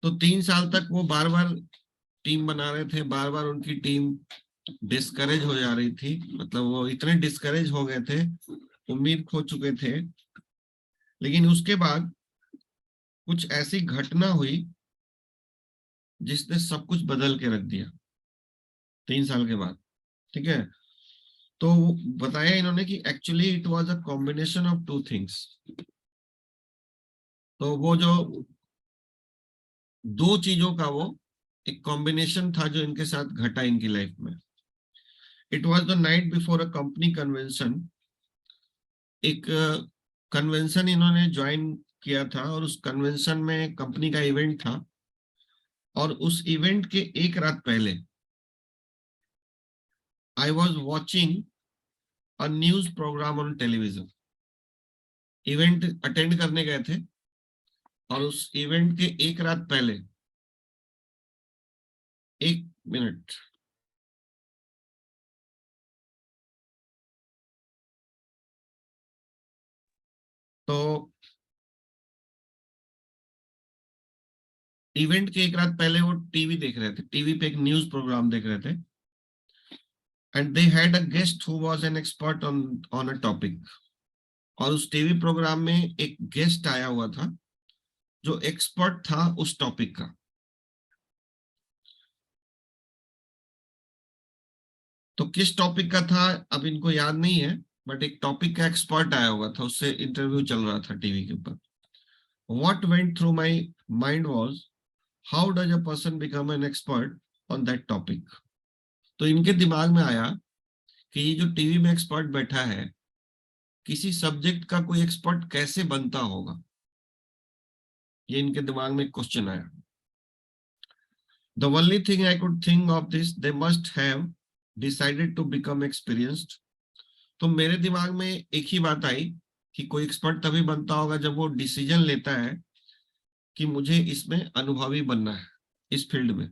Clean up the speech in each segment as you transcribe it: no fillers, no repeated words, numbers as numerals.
तो 3 साल तक वो बार बार टीम बना रहे थे, बार बार उनकी टीम डिस्करेज हो जा रही थी, मतलब वो इतने डिस्करेज हो गए थे, उम्मीद खो चुके थे। लेकिन उसके बाद कुछ ऐसी घटना हुई जिसने सब कुछ बदल के रख दिया 3 साल के बाद। ठीक है, तो बताया इन्होंने कि actually it was a combination of two things. तो वो जो दो चीजों का वो एक कॉम्बिनेशन था जो इनके साथ घटा इनकी लाइफ में। It was the night before a company convention. एक कन्वेंशन इन्होंने ज्वाइन किया था और उस कन्वेंशन में कंपनी का इवेंट था, और उस इवेंट के एक रात पहले I was watching a news program on television. Event attend करने गए थे और उस इवेंट के एक रात पहले, एक मिनट, तो इवेंट के एक रात पहले वो टीवी देख रहे थे, टीवी पे एक न्यूज प्रोग्राम देख रहे थे, and they had a guest who was an expert on a topic. और उस टीवी प्रोग्राम में एक गेस्ट आया हुआ था जो एक्सपर्ट था उस टॉपिक का। तो किस टॉपिक का था अब इनको याद नहीं है, बट एक टॉपिक का एक्सपर्ट आया हुआ था, उससे इंटरव्यू चल रहा था टीवी के ऊपर। What went through my mind was, how does a person become an expert on that topic. तो इनके दिमाग में आया कि ये जो टीवी में एक्सपर्ट बैठा है, किसी सब्जेक्ट का कोई एक्सपर्ट कैसे बनता होगा, ये इनके दिमाग में क्वेश्चन आया। The only thing I could think of this, they must have decided to become experienced. तो मेरे दिमाग में एक ही बात आई कि कोई एक्सपर्ट तभी बनता होगा जब वो डिसीजन लेता है कि मुझे इसमें अनुभवी बनना है, इस फील्ड में।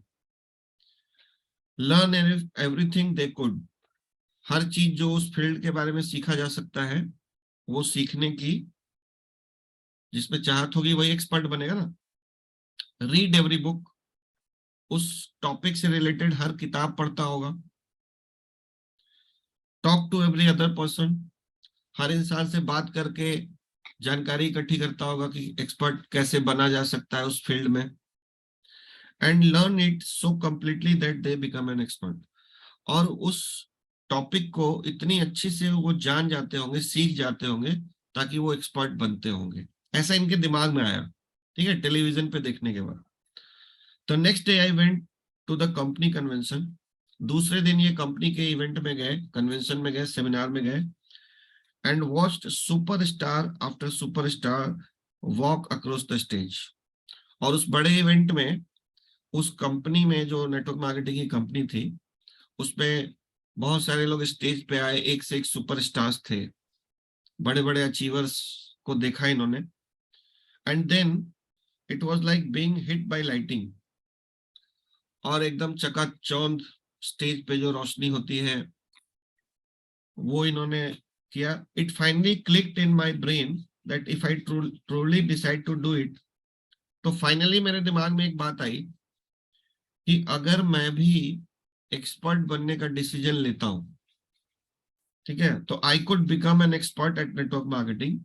लर्न एवरीथिंग दे कुड, हर चीज जो उस फील्ड के बारे में सीखा जा सकता है वो सीखने की जिसमें चाहत होगी वही एक्सपर्ट बनेगा ना। रीड एवरी बुक, उस टॉपिक से रिलेटेड हर किताब पढ़ता होगा। Talk to every other person, हर इंसान से बात करके जानकारी इकट्ठी करता होगा कि एक्सपर्ट कैसे बना जा सकता है उस फील्ड में। And learn it so completely that they become an expert, और उस टॉपिक को इतनी अच्छी से वो जान जाते होंगे, सीख जाते होंगे, ताकि वो एक्सपर्ट बनते होंगे। ऐसा इनके दिमाग में आया, ठीक है, टेलीविजन पे देखने के बाद। तो next day I went to the company convention. दूसरे दिन ये कंपनी के इवेंट में गए, कन्वेंशन में गए, सेमिनार में गए, and watched superstar after superstar walk across the stage. और उस बड़े इवेंट में, उस कंपनी में जो नेटवर्क मार्केटिंग की कंपनी थी, उसमें बहुत सारे लोग स्टेज पे आए, एक से एक सुपरस्टार्स थे, बड़े बड़े अचीवर्स को देखा इन्होंने। And then it was like being hit by lightning, और एकदम चकाचौंध स्टेज पे जो रोशनी होती है वो इन्होंने किया। It finally clicked in my brain that if I truly decide to do it, तो फाइनली मेरे दिमाग में एक बात आई कि अगर मैं भी एक्सपर्ट बनने का डिसीजन लेता हूं, ठीक है, तो I could become an expert at network marketing.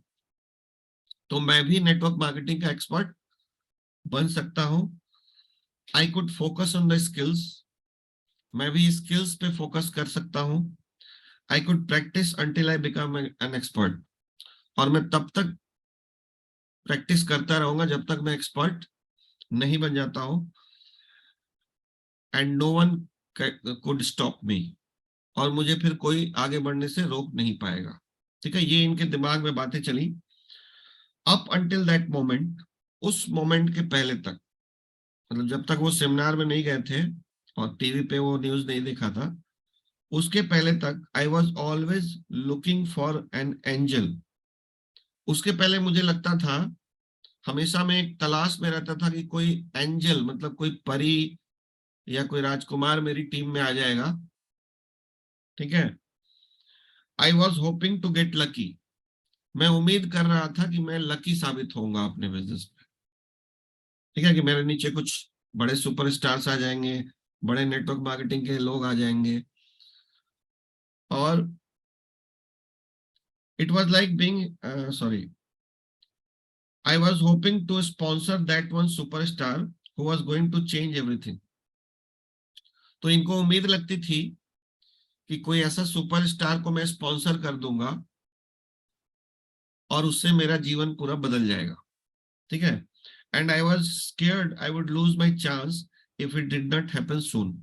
तो मैं भी नेटवर्क मार्केटिंग का एक्सपर्ट बन सकता हूं। I could focus on the skills, मैं भी स्किल्स पे फोकस कर सकता हूं। I could practice until I become an expert, और मैं तब तक प्रैक्टिस करता रहूंगा जब तक मैं एक्सपर्ट नहीं बन जाता हूं। And no one could stop me, और मुझे फिर कोई आगे बढ़ने से रोक नहीं पाएगा। ठीक है, ये इनके दिमाग में बातें चली। अप अंटिल दैट मोमेंट, उस मोमेंट के पहले तक, मतलब जब तक वो सेमिनार में नहीं गए थे और टीवी पे वो न्यूज नहीं देखा था, उसके पहले तक I was always looking for an angel. उसके पहले मुझे लगता था, हमेशा मैं एक तलाश में रहता था कि कोई एंजल, मतलब कोई परी या कोई राजकुमार मेरी टीम में आ जाएगा। ठीक है, I was hoping to get lucky, मैं उम्मीद कर रहा था कि मैं लकी साबित होऊंगा अपने बिजनेस में। ठीक है, कि मेरे नीचे कुछ बड़े सुपरस्टार्स आ जाएंगे, बड़े नेटवर्क मार्केटिंग के लोग आ जाएंगे, और it was like being sorry, I was hoping to sponsor that one superstar who was going to change everything. तो इनको उम्मीद लगती थी कि कोई ऐसा सुपरस्टार को मैं स्पॉन्सर कर दूंगा और उससे मेरा जीवन पूरा बदल जाएगा, ठीक है। And I was scared I would lose my chance if it did not happen soon.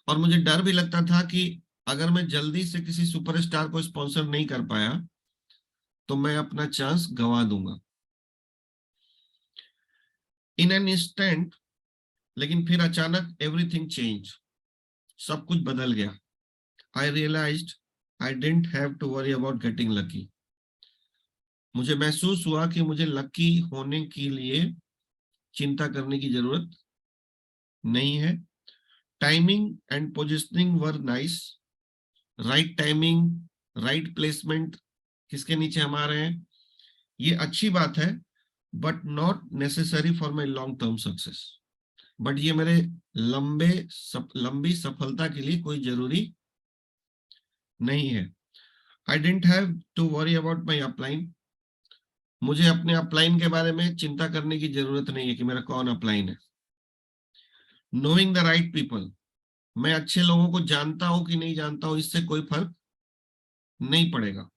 और मुझे डर भी लगता था कि अगर मैं जल्दी से किसी सुपरस्टार को स्पॉन्सर नहीं कर पाया तो मैं अपना चांस गंवा दूंगा। इन एन इंस्टेंट, लेकिन फिर अचानक एवरीथिंग चेंज, सब कुछ बदल गया। I realised I didn't have to worry about getting lucky. मुझे महसूस हुआ कि मुझे लकी होने के लिए चिंता करने की जरूरत नहीं है। Timing and positioning were nice. Right timing, right placement किसके नीचे हम आ रहे हैं, ये अच्छी बात है, but not necessary for my long term success. But ये मेरे लंबी सफलता के लिए कोई जरूरी नहीं है। I didn't have to worry about my upline. मुझे अपने अपलाइन के बारे में चिंता करने की जरूरत नहीं है कि मेरा कौन अपलाइन है। नोइंग द राइट पीपल, मैं अच्छे लोगों को जानता हूं कि नहीं जानता हूं इससे कोई फर्क नहीं पड़ेगा।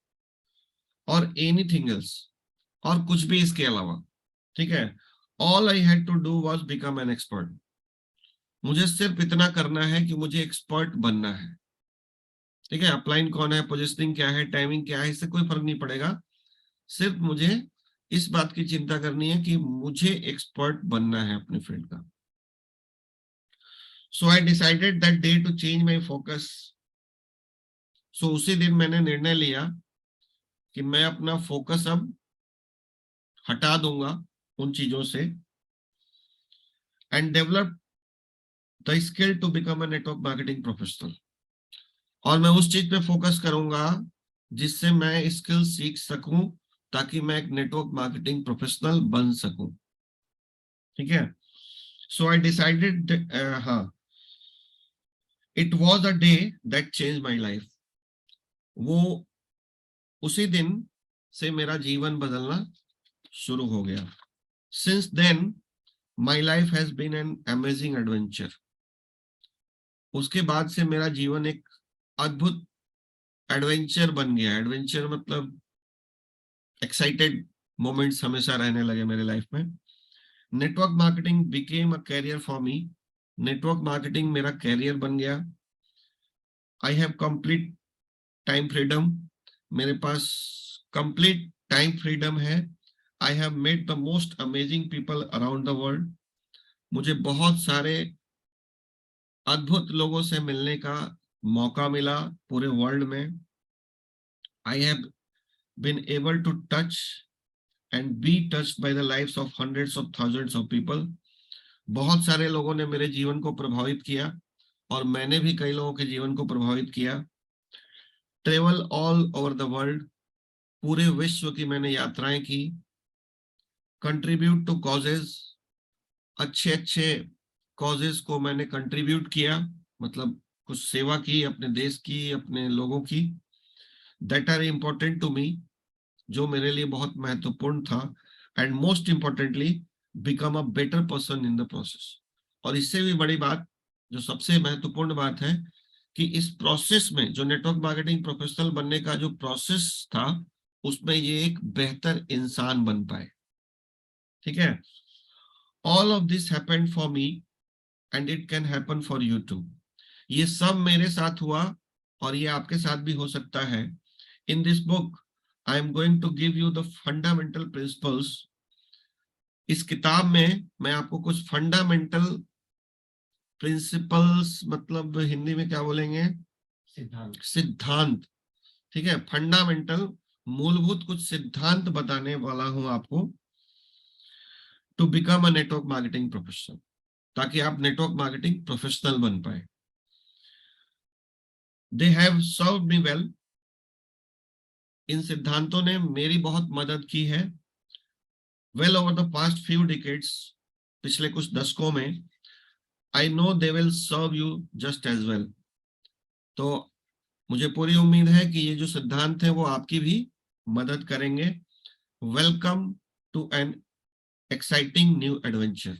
और एनीथिंग एल्स, और कुछ भी इसके अलावा, ठीक है। All I had to do was become an expert. मुझे सिर्फ इतना करना है कि मुझे एक्सपर्ट बनना है, ठीक है। अपलाइन कौन है, पोजिशनिंग क्या है, टाइमिंग क्या है, इससे कोई फर्क नहीं पड़ेगा। सिर्फ मुझे इस बात की चिंता करनी है कि मुझे एक्सपर्ट बनना है अपने फील्ड का। So I decided that day to change my focus. So उसी दिन मैंने निर्णय लिया कि मैं अपना फोकस अब हटा दूंगा उन चीजों से, and develop the skill to become a network marketing professional. और मैं उस चीज पे फोकस करूंगा जिससे मैं स्किल सीख सकूं ताकि मैं एक नेटवर्क मार्केटिंग प्रोफेशनल बन सकूं, ठीक है। सो आई डिसाइडेड, हाँ, it was a day that change my life. वो उसी दिन से मेरा जीवन बदलना शुरू हो गया। Since then my life has been an amazing adventure. उसके बाद से मेरा जीवन एक अद्भुत एडवेंचर बन गया। एडवेंचर मतलब एक्साइटेड मोमेंट्स हमेशा रहने लगे मेरे लाइफ में। Network marketing became a career for me. Network marketing मेरा कैरियर बन गया। I have complete time freedom. मेरे पास कंप्लीट टाइम फ्रीडम है। I have met the most amazing people around the world. मुझे बहुत सारे अद्भुत लोगों से मिलने का मौका मिला पूरे वर्ल्ड में। I have been able to touch and be touched by the lives of hundreds of thousands of people. बहुत सारे लोगों ने मेरे जीवन को प्रभावित किया और मैंने भी कई लोगों के जीवन को प्रभावित किया। Travel all over the world, पूरे विश्व की मैंने यात्राएं की। कंट्रीब्यूट टू कॉजेज, अच्छे अच्छे कॉजेज को मैंने कंट्रीब्यूट किया, मतलब कुछ सेवा की अपने देश की, अपने लोगों की। That are important to me, जो मेरे लिए बहुत महत्वपूर्ण था। And most importantly become a better person in the process. और इससे भी बड़ी बात, जो सबसे महत्वपूर्ण बात है, कि इस प्रोसेस में जो नेटवर्क मार्केटिंग प्रोफेशनल बनने का जो प्रोसेस था उसमें ये एक बेहतर इंसान बन पाए, ठीक है। All of this happened for me and it can happen for you too. ये सब मेरे साथ हुआ और ये आपके साथ भी हो सकता है। In this book I am going to give you the fundamental principles. इस किताब में मैं आपको कुछ फंडामेंटल प्रिंसिपल्स, मतलब हिंदी में क्या बोलेंगे, सिद्धांत, ठीक है। फंडामेंटल, मूलभूत कुछ सिद्धांत बताने वाला हूं आपको, to become a network marketing professional, ताकि आप नेटवर्क मार्केटिंग प्रोफेशनल बन पाए। They have served me well. इन सिद्धांतों ने मेरी बहुत मदद की है। Well over the past few decades, पिछले कुछ दशकों में, I know they will serve you just as well. तो मुझे पूरी उम्मीद है कि ये जो सिद्धांत है वो आपकी भी मदद करेंगे। Welcome to an exciting new adventure.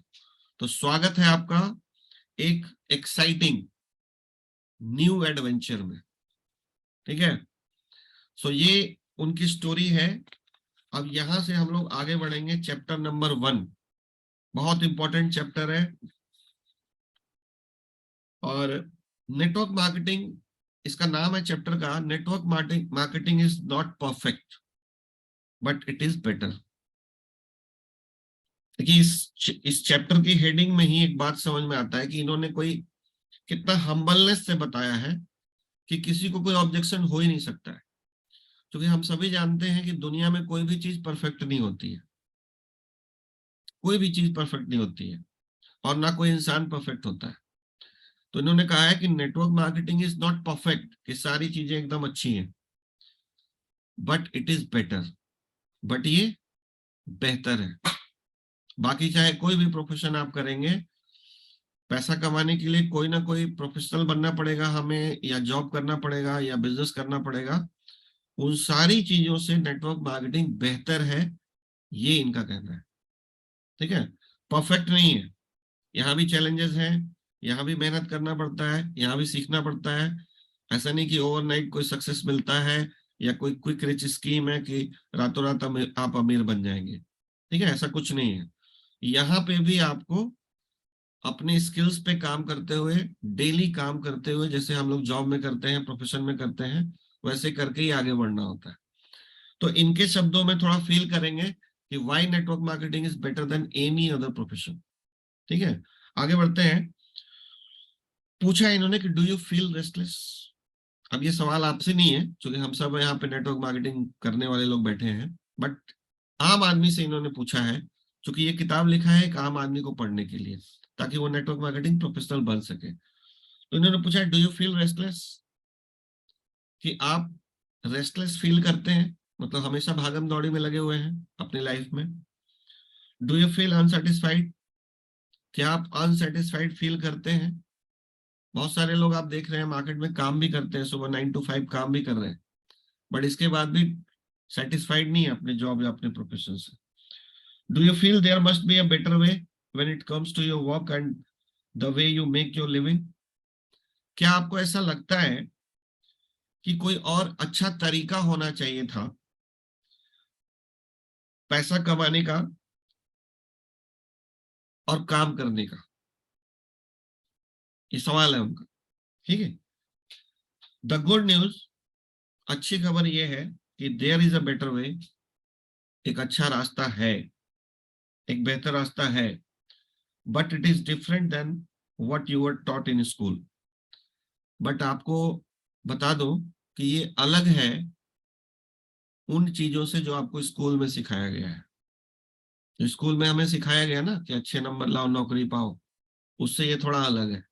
तो स्वागत है आपका एक एक्साइटिंग न्यू एडवेंचर में, ठीक है। सो ये उनकी स्टोरी है। अब यहां से हम लोग आगे बढ़ेंगे चैप्टर नंबर 1। बहुत इंपॉर्टेंट चैप्टर है। और नेटवर्क मार्केटिंग इसका नाम है चैप्टर का। Network marketing is not perfect but it is better. देखिए इस चैप्टर की हेडिंग में ही एक बात समझ में आता है कि इन्होंने कोई कितना हम्बलनेस से बताया है कि किसी को कोई ऑब्जेक्शन हो ही नहीं सकता है। क्योंकि हम सभी जानते हैं कि दुनिया में कोई भी चीज परफेक्ट नहीं होती है। कोई भी चीज परफेक्ट नहीं होती है और ना कोई इंसान परफेक्ट होता है। तो इन्होंने कहा है कि network marketing is not perfect, कि सारी चीजें एकदम अच्छी हैं, but it is better, but ये बेहतर है। बाकी चाहे कोई भी प्रोफेशन आप करेंगे, पैसा कमाने के लिए कोई ना कोई प्रोफेशनल बनना पड़ेगा हमें, या जॉब करना पड़ेगा, या बिजनेस करना पड़ेगा। उन सारी चीजों से नेटवर्क मार्केटिंग बेहतर है, ये इनका कहना है। ठीक है, परफेक्ट नहीं है। यहाँ भी चैलेंजेस हैं, यहाँ भी मेहनत करना पड़ता है, यहाँ भी सीखना पड़ता है। ऐसा नहीं कि ओवरनाइट कोई सक्सेस मिलता है या कोई क्विक रिच स्कीम है कि रातों रात आप अमीर बन जाएंगे। ठीक है, ऐसा कुछ नहीं है। यहाँ पे भी आपको अपने स्किल्स पे काम करते हुए, डेली काम करते हुए, जैसे हम लोग जॉब में करते हैं, प्रोफेशन में करते हैं, वैसे करके ही आगे बढ़ना होता है। तो इनके शब्दों में थोड़ा फील करेंगे कि why network marketing is better than any other profession. ठीक है, आगे बढ़ते हैं। पूछा इन्होंने कि डू यू फील रेस्टलेस। अब ये सवाल आपसे नहीं है क्योंकि हम सब यहाँ पे नेटवर्क मार्केटिंग करने वाले लोग बैठे हैं, बट आम आदमी से इन्होंने पूछा है, क्योंकि ये किताब लिखा है एक आम आदमी को पढ़ने के लिए, ताकि वो नेटवर्क मार्केटिंग प्रोफेशनल बन सके। तो इन्होंने पूछा डू यू फील रेस्टलेस, कि आप रेस्टलेस फील करते हैं, मतलब हमेशा भागम दौड़ी में लगे हुए हैं अपनी लाइफ में। डू यू फील अनसेटिस्फाइड, क्या आप अनसेटिस्फाइड फील करते हैं। बहुत सारे लोग आप देख रहे हैं मार्केट में काम भी करते हैं, सुबह 9 to 5 काम भी कर रहे हैं, बट इसके बाद भी सेटिस्फाइड नहीं है अपने जॉब या अपने प्रोफेशन से। Do you feel there must be a better way when it comes to your work and the way you make your living. क्या आपको ऐसा लगता है कि कोई और अच्छा तरीका होना चाहिए था पैसा कमाने का और काम करने का। ये सवाल है उनका। ठीक है, द गुड न्यूज, अच्छी खबर ये है कि there is a better way, एक अच्छा रास्ता है, एक बेहतर रास्ता है, but it is different than what you were taught in school. But आपको बता दो कि ये अलग है उन चीजों से जो आपको स्कूल में सिखाया गया है। तो स्कूल में हमें सिखाया गया ना कि अच्छे नंबर लाओ, नौकरी पाओ, उससे ये थोड़ा अलग है।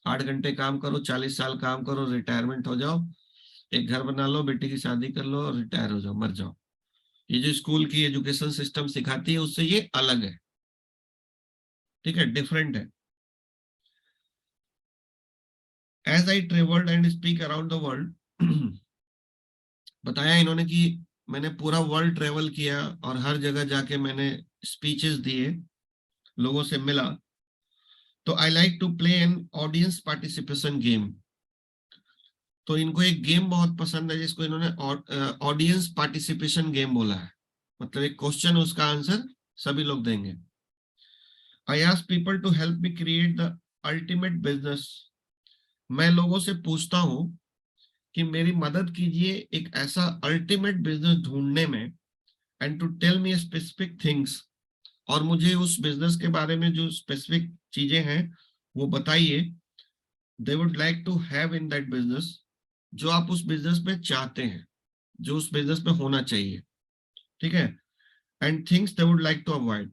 8 घंटे काम करो, 40 साल काम करो, रिटायरमेंट हो जाओ, एक घर बना लो, बेटी की शादी कर लो और रिटायर हो जाओ, मर जाओ। ये जो स्कूल की एजुकेशन सिस्टम सिखाती है उससे ये अलग है। ठीक है, डिफरेंट है। As I travelled and speak around the world, बताया इन्होंने कि मैंने पूरा वर्ल्ड ट्रेवल किया और हर जगह जाके मैंने स्पीचेस दिए, लोगों से मिला। तो I like to play an audience participation game. तो इनको एक गेम बहुत पसंद है जिसको इन्होंने ऑडियंस पार्टिसिपेशन गेम बोला है। मतलब एक क्वेश्चन, उसका आंसर सभी लोग देंगे। I ask people to help me create the ultimate business. मैं लोगों से पूछता हूं कि मेरी मदद कीजिए एक ऐसा अल्टीमेट बिजनेस ढूंढने में, and to tell me specific things, और मुझे उस बिजनेस के बारे में जो स्पेसिफिक चीजें हैं वो बताइए। They would like to have in that business, जो आप उस बिजनेस में चाहते हैं, जो उस बिजनेस में होना चाहिए। ठीक है, and things they would like to avoid,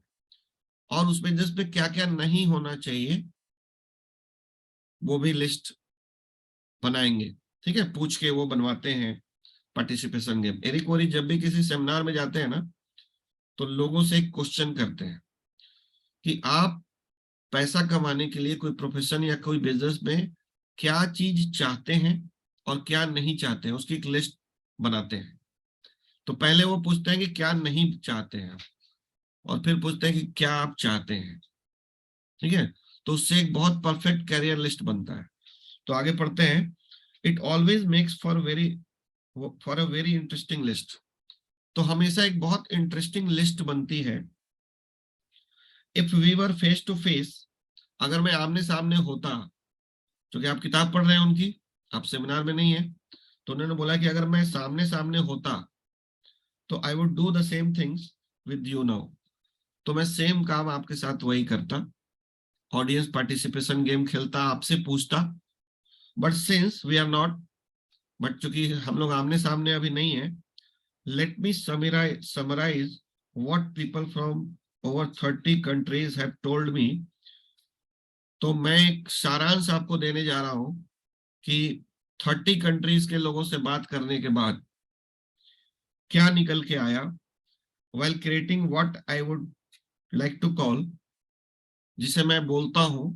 और उस बिजनेस में क्या क्या नहीं होना चाहिए वो भी लिस्ट बनाएंगे। ठीक है, पूछ के वो बनवाते हैं पार्टिसिपेशन गेम। एरिक ओरी जब भी किसी सेमिनार में जाते हैं ना, तो लोगों से एक क्वेश्चन करते हैं कि आप पैसा कमाने के लिए कोई प्रोफेशन या कोई बिजनेस में क्या चीज चाहते हैं और क्या नहीं चाहते हैं, उसकी एक लिस्ट बनाते हैं। तो पहले वो पूछते हैं कि क्या नहीं चाहते हैं आप, और फिर पूछते हैं कि क्या आप चाहते हैं। ठीक है, तो उससे एक बहुत परफेक्ट कैरियर लिस्ट बनता है। तो आगे पढ़ते हैं। It always makes for a very interesting list. तो हमेशा एक बहुत इंटरेस्टिंग लिस्ट बनती है। If we were face to face, अगर मैं आमने सामने होता, क्योंकि आप किताब पढ़ रहे हैं उनकी, आप सेमिनार में नहीं है, तो उन्होंने बोला कि अगर मैं सामने सामने होता तो I would do the same things with you now. तो मैं सेम काम आपके साथ वही करता, ऑडियंस पार्टिसिपेशन गेम खेलता, आपसे पूछता। But since we are not, but चूंकि हम लोग आमने सामने अभी नहीं है, let me summarise what people from over 30 countries have told me. तो मैं एक सारांश आपको देने जा रहा हूं कि 30 कंट्रीज के लोगों से बात करने के बाद क्या निकल के आया। while creating what I would like to call, जिसे मैं बोलता हूं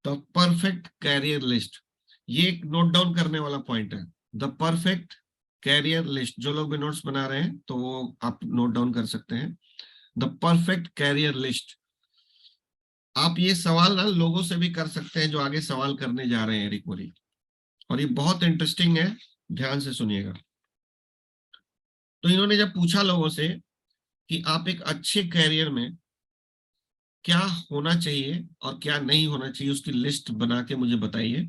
द परफेक्ट कैरियर लिस्ट। ये एक नोट डाउन करने वाला पॉइंट है, द परफेक्ट कैरियर लिस्ट। जो लोग भी नोट्स बना रहे हैं तो वो आप नोट डाउन कर सकते हैं, द परफेक्ट कैरियर लिस्ट। आप ये सवाल ना लोगों से भी कर सकते हैं जो आगे सवाल करने जा रहे हैं रिकवरी, और ये बहुत इंटरेस्टिंग है, ध्यान से सुनिएगा। तो इन्होंने जब पूछा लोगों से कि आप एक अच्छे कैरियर में क्या होना चाहिए और क्या नहीं होना चाहिए, उसकी लिस्ट बना के मुझे बताइए।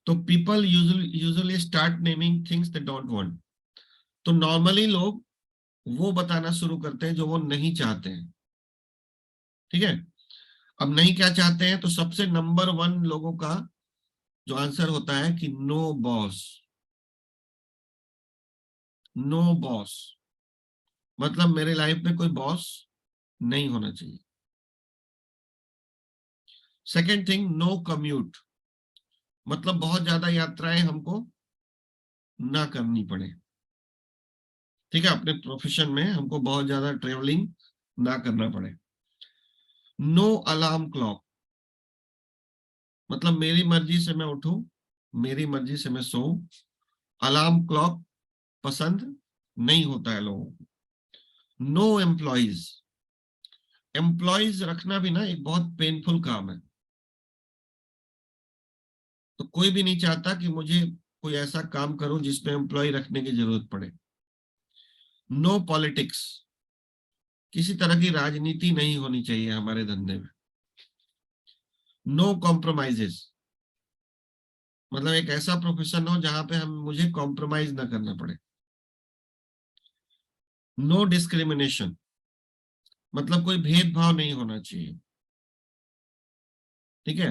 तो people usually start naming things they don't want. तो नॉर्मली लोग वो बताना शुरू करते हैं जो वो नहीं चाहते हैं। ठीक है, अब नहीं क्या चाहते हैं, तो सबसे नंबर 1 लोगों का जो आंसर होता है कि नो बॉस। नो बॉस मतलब मेरे लाइफ में कोई बॉस नहीं होना चाहिए। सेकेंड थिंग, नो कम्यूट, मतलब बहुत ज्यादा यात्राएं हमको ना करनी पड़े। ठीक है, अपने प्रोफेशन में हमको बहुत ज्यादा ट्रेवलिंग ना करना पड़े। नो अलार्म क्लॉक, मतलब मेरी मर्जी से मैं उठूं, मेरी मर्जी से मैं सोऊं। अलार्म क्लॉक पसंद नहीं होता है लोगों को। नो एम्प्लॉइज, एम्प्लॉइज रखना भी ना एक बहुत पेनफुल काम है। तो कोई भी नहीं चाहता कि मुझे कोई ऐसा काम करूं जिसमें एम्प्लॉय रखने की जरूरत पड़े। नो पॉलिटिक्स, किसी तरह की राजनीति नहीं होनी चाहिए हमारे धंधे में। नो कॉम्प्रोमाइजेस, मतलब एक ऐसा प्रोफेशन हो जहां पे हम मुझे कॉम्प्रोमाइज ना करना पड़े। नो डिस्क्रिमिनेशन, मतलब कोई भेदभाव नहीं होना चाहिए। ठीक है।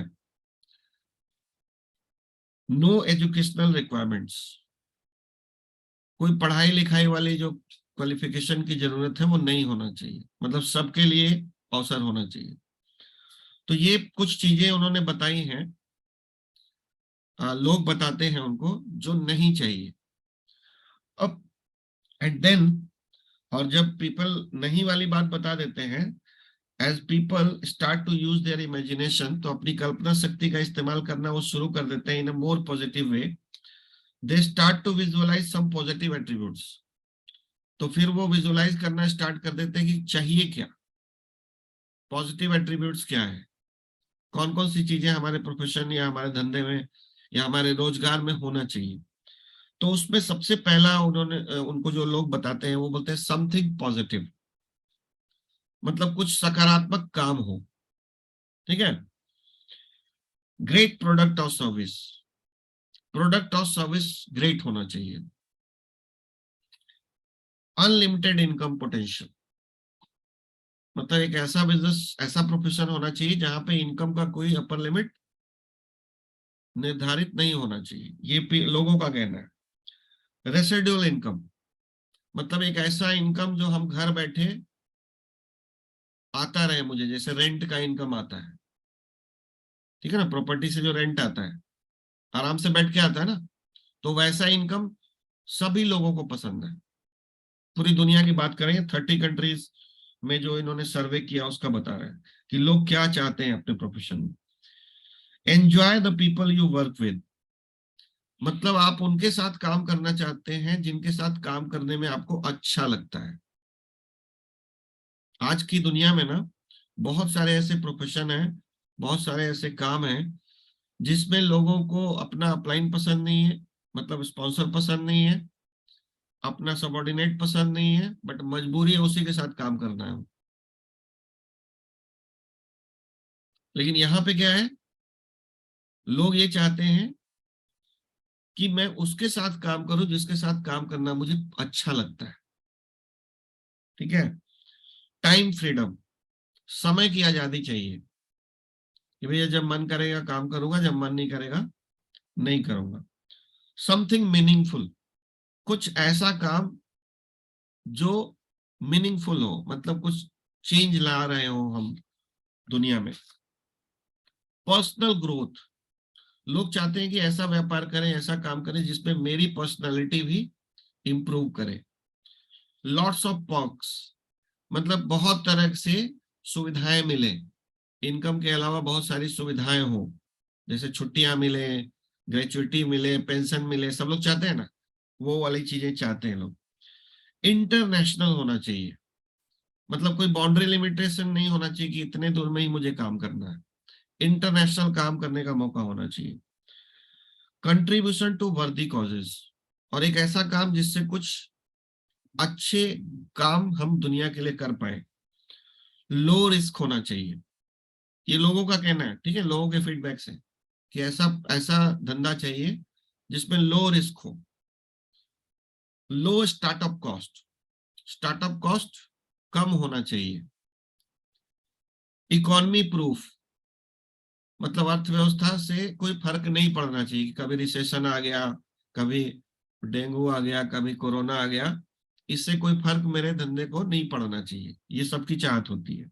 नो एजुकेशनल रिक्वायरमेंट्स, कोई पढ़ाई लिखाई वाली जो क्वालिफिकेशन की जरूरत है वो नहीं होना चाहिए, मतलब सबके लिए अवसर होना चाहिए। तो ये कुछ चीजें उन्होंने बताई हैं, लोग बताते हैं उनको जो नहीं चाहिए। अब एंड देन, और जब पीपल नहीं वाली बात बता देते हैं, as people start to use their imagination, तो अपनी कल्पना शक्ति का इस्तेमाल करना वो शुरू कर देते हैं in a more positive way, they start to visualise some positive attributes. तो फिर वो विजुअलाइज करना स्टार्ट कर देते हैं कि चाहिए क्या, पॉजिटिव एट्रीब्यूट्स क्या है, कौन कौन सी चीजें हमारे प्रोफेशन या हमारे धंधे में या हमारे रोजगार में होना चाहिए। तो उसमें सबसे पहला उन्होंने उनको जो लोग बताते हैं वो बोलते हैं समथिंग पॉजिटिव, मतलब कुछ सकारात्मक काम हो। ठीक है। ग्रेट प्रोडक्ट और सर्विस, प्रोडक्ट और सर्विस ग्रेट होना चाहिए। अनलिमिटेड इनकम पोटेंशियल, मतलब एक ऐसा बिजनेस, ऐसा प्रोफेशन होना चाहिए जहां पे इनकम का कोई अपर लिमिट निर्धारित नहीं होना चाहिए, ये लोगों का कहना है। रेसिडुअल इनकम, मतलब एक ऐसा इनकम जो हम घर बैठे आता रहे मुझे, जैसे रेंट का इनकम आता है। ठीक है ना, प्रॉपर्टी से जो रेंट आता है आराम से बैठ के आता है ना, तो वैसा इनकम सभी लोगों को पसंद है। पूरी दुनिया की बात करें, 30 कंट्रीज में जो इन्होंने सर्वे किया उसका बता रहे हैं कि लोग क्या चाहते हैं अपने प्रोफेशन में। Enjoy the people you work with, मतलब आप उनके साथ काम करना चाहते हैं जिनके साथ काम करने में आपको अच्छा लगता है। आज की दुनिया में ना बहुत सारे ऐसे प्रोफेशन हैं, बहुत सारे ऐसे काम हैं जिसमें लोगों को अपना अपलाइन पसंद नहीं है, मतलब स्पॉन्सर पसंद नहीं है, अपना सबॉर्डिनेट पसंद नहीं है, बट मजबूरी है उसी के साथ काम करना है। लेकिन यहाँ पे क्या है, लोग ये चाहते हैं कि मैं उसके साथ काम करूं जिसके साथ काम करना मुझे अच्छा लगता है। ठीक है। टाइम फ्रीडम, समय की आजादी चाहिए कि भैया जब मन करेगा काम करूंगा, जब मन नहीं करेगा नहीं करूंगा। समथिंग मीनिंगफुल, कुछ ऐसा काम जो मीनिंगफुल हो, मतलब कुछ चेंज ला रहे हो हम दुनिया में। पर्सनल ग्रोथ, लोग चाहते हैं कि ऐसा व्यापार करें, ऐसा काम करें जिसमें मेरी पर्सनालिटी भी इंप्रूव करे। लॉट्स ऑफ पर्क्स, मतलब बहुत तरह से सुविधाएं मिले, इनकम के अलावा बहुत सारी सुविधाएं हो, जैसे छुट्टियां मिले, ग्रेचुइटी मिले, पेंशन मिले, सब लोग चाहते हैं ना, वो वाली चीजें चाहते हैं लोग। इंटरनेशनल होना चाहिए, मतलब कोई बाउंड्री लिमिटेशन नहीं होना चाहिए कि इतने दूर में ही मुझे काम करना है, इंटरनेशनल काम करने का मौका होना चाहिए। कंट्रीब्यूशन टू वर्दी कॉजेज, और एक ऐसा काम जिससे कुछ अच्छे काम हम दुनिया के लिए कर पाए। लो रिस्क होना चाहिए, ये लोगों का कहना है, ठीक है, लोगों के फीडबैक से कि ऐसा ऐसा धंधा चाहिए जिसमें लो रिस्क हो। लो स्टार्टअप कॉस्ट, स्टार्टअप कॉस्ट कम होना चाहिए। इकोनॉमी प्रूफ, मतलब अर्थव्यवस्था से कोई फर्क नहीं पड़ना चाहिए कि कभी रिसेशन आ गया, कभी डेंगू आ गया, कभी कोरोना आ गया, इससे कोई फर्क मेरे धंधे को नहीं पड़ना चाहिए, ये सबकी चाहत होती है।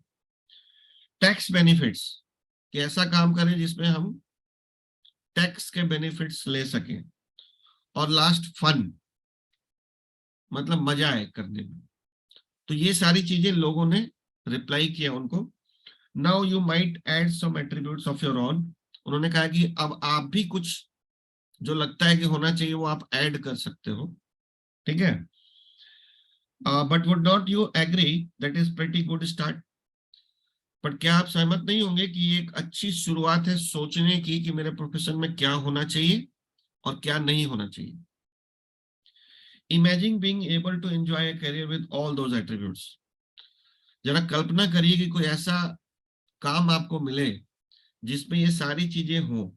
टैक्स बेनिफिट्स, कि ऐसा काम करें जिसमें हम टैक्स के बेनिफिट्स ले सकें। और लास्ट फन, मतलब मजा आए करने में। तो ये सारी चीजें लोगों ने रिप्लाई किया उनको। Now you might add some attributes of your own, उन्होंने कहा कि अब आप भी कुछ जो लगता है कि होना चाहिए वो आप ऐड कर सकते हो। ठीक है। But would not you agree that is pretty good start, पर क्या आप सहमत नहीं होंगे कि ये एक अच्छी शुरुआत है सोचने की कि मेरे प्रोफेशन में क्या होना चाहिए और क्या नहीं होना चाहिए। Imagine being able to enjoy a career with all those attributes, जरा कल्पना करिए कि कोई ऐसा काम आपको मिले जिसमें ये सारी चीजें हो,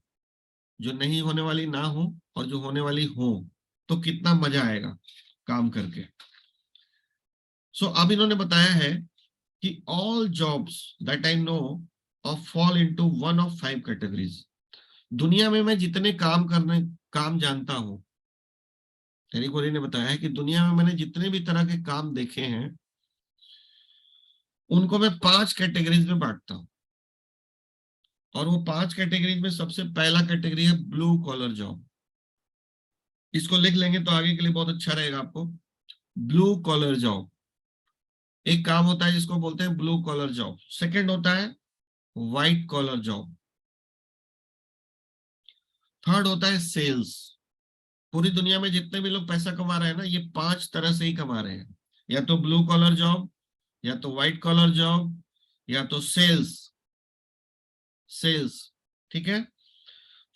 जो नहीं होने वाली ना हो और जो होने वाली हो, तो कितना मजा आएगा काम करके। सो अब इन्होंने बताया है कि all jobs that I know of fall into one of 5 categories. दुनिया में मैं जितने काम जानता हूं, टेरी कोरी ने बताया है कि दुनिया में मैंने जितने भी तरह के काम देखे हैं उनको मैं 5 कैटेगरीज में बांटता हूं। और वो 5 कैटेगरीज में सबसे पहला कैटेगरी है ब्लू कॉलर जॉब। इसको लिख लेंगे तो आगे के लिए बहुत अच्छा रहेगा आपको। ब्लू कॉलर जॉब, एक काम होता है जिसको बोलते हैं ब्लू कॉलर जॉब। सेकंड होता है व्हाइट कॉलर जॉब। थर्ड होता है सेल्स। पूरी दुनिया में जितने भी लोग पैसा कमा रहे हैं ना, ये 5 तरह से ही कमा रहे हैं, या तो ब्लू कॉलर जॉब, या तो व्हाइट कॉलर जॉब, या तो सेल्स। सेल्स, ठीक है।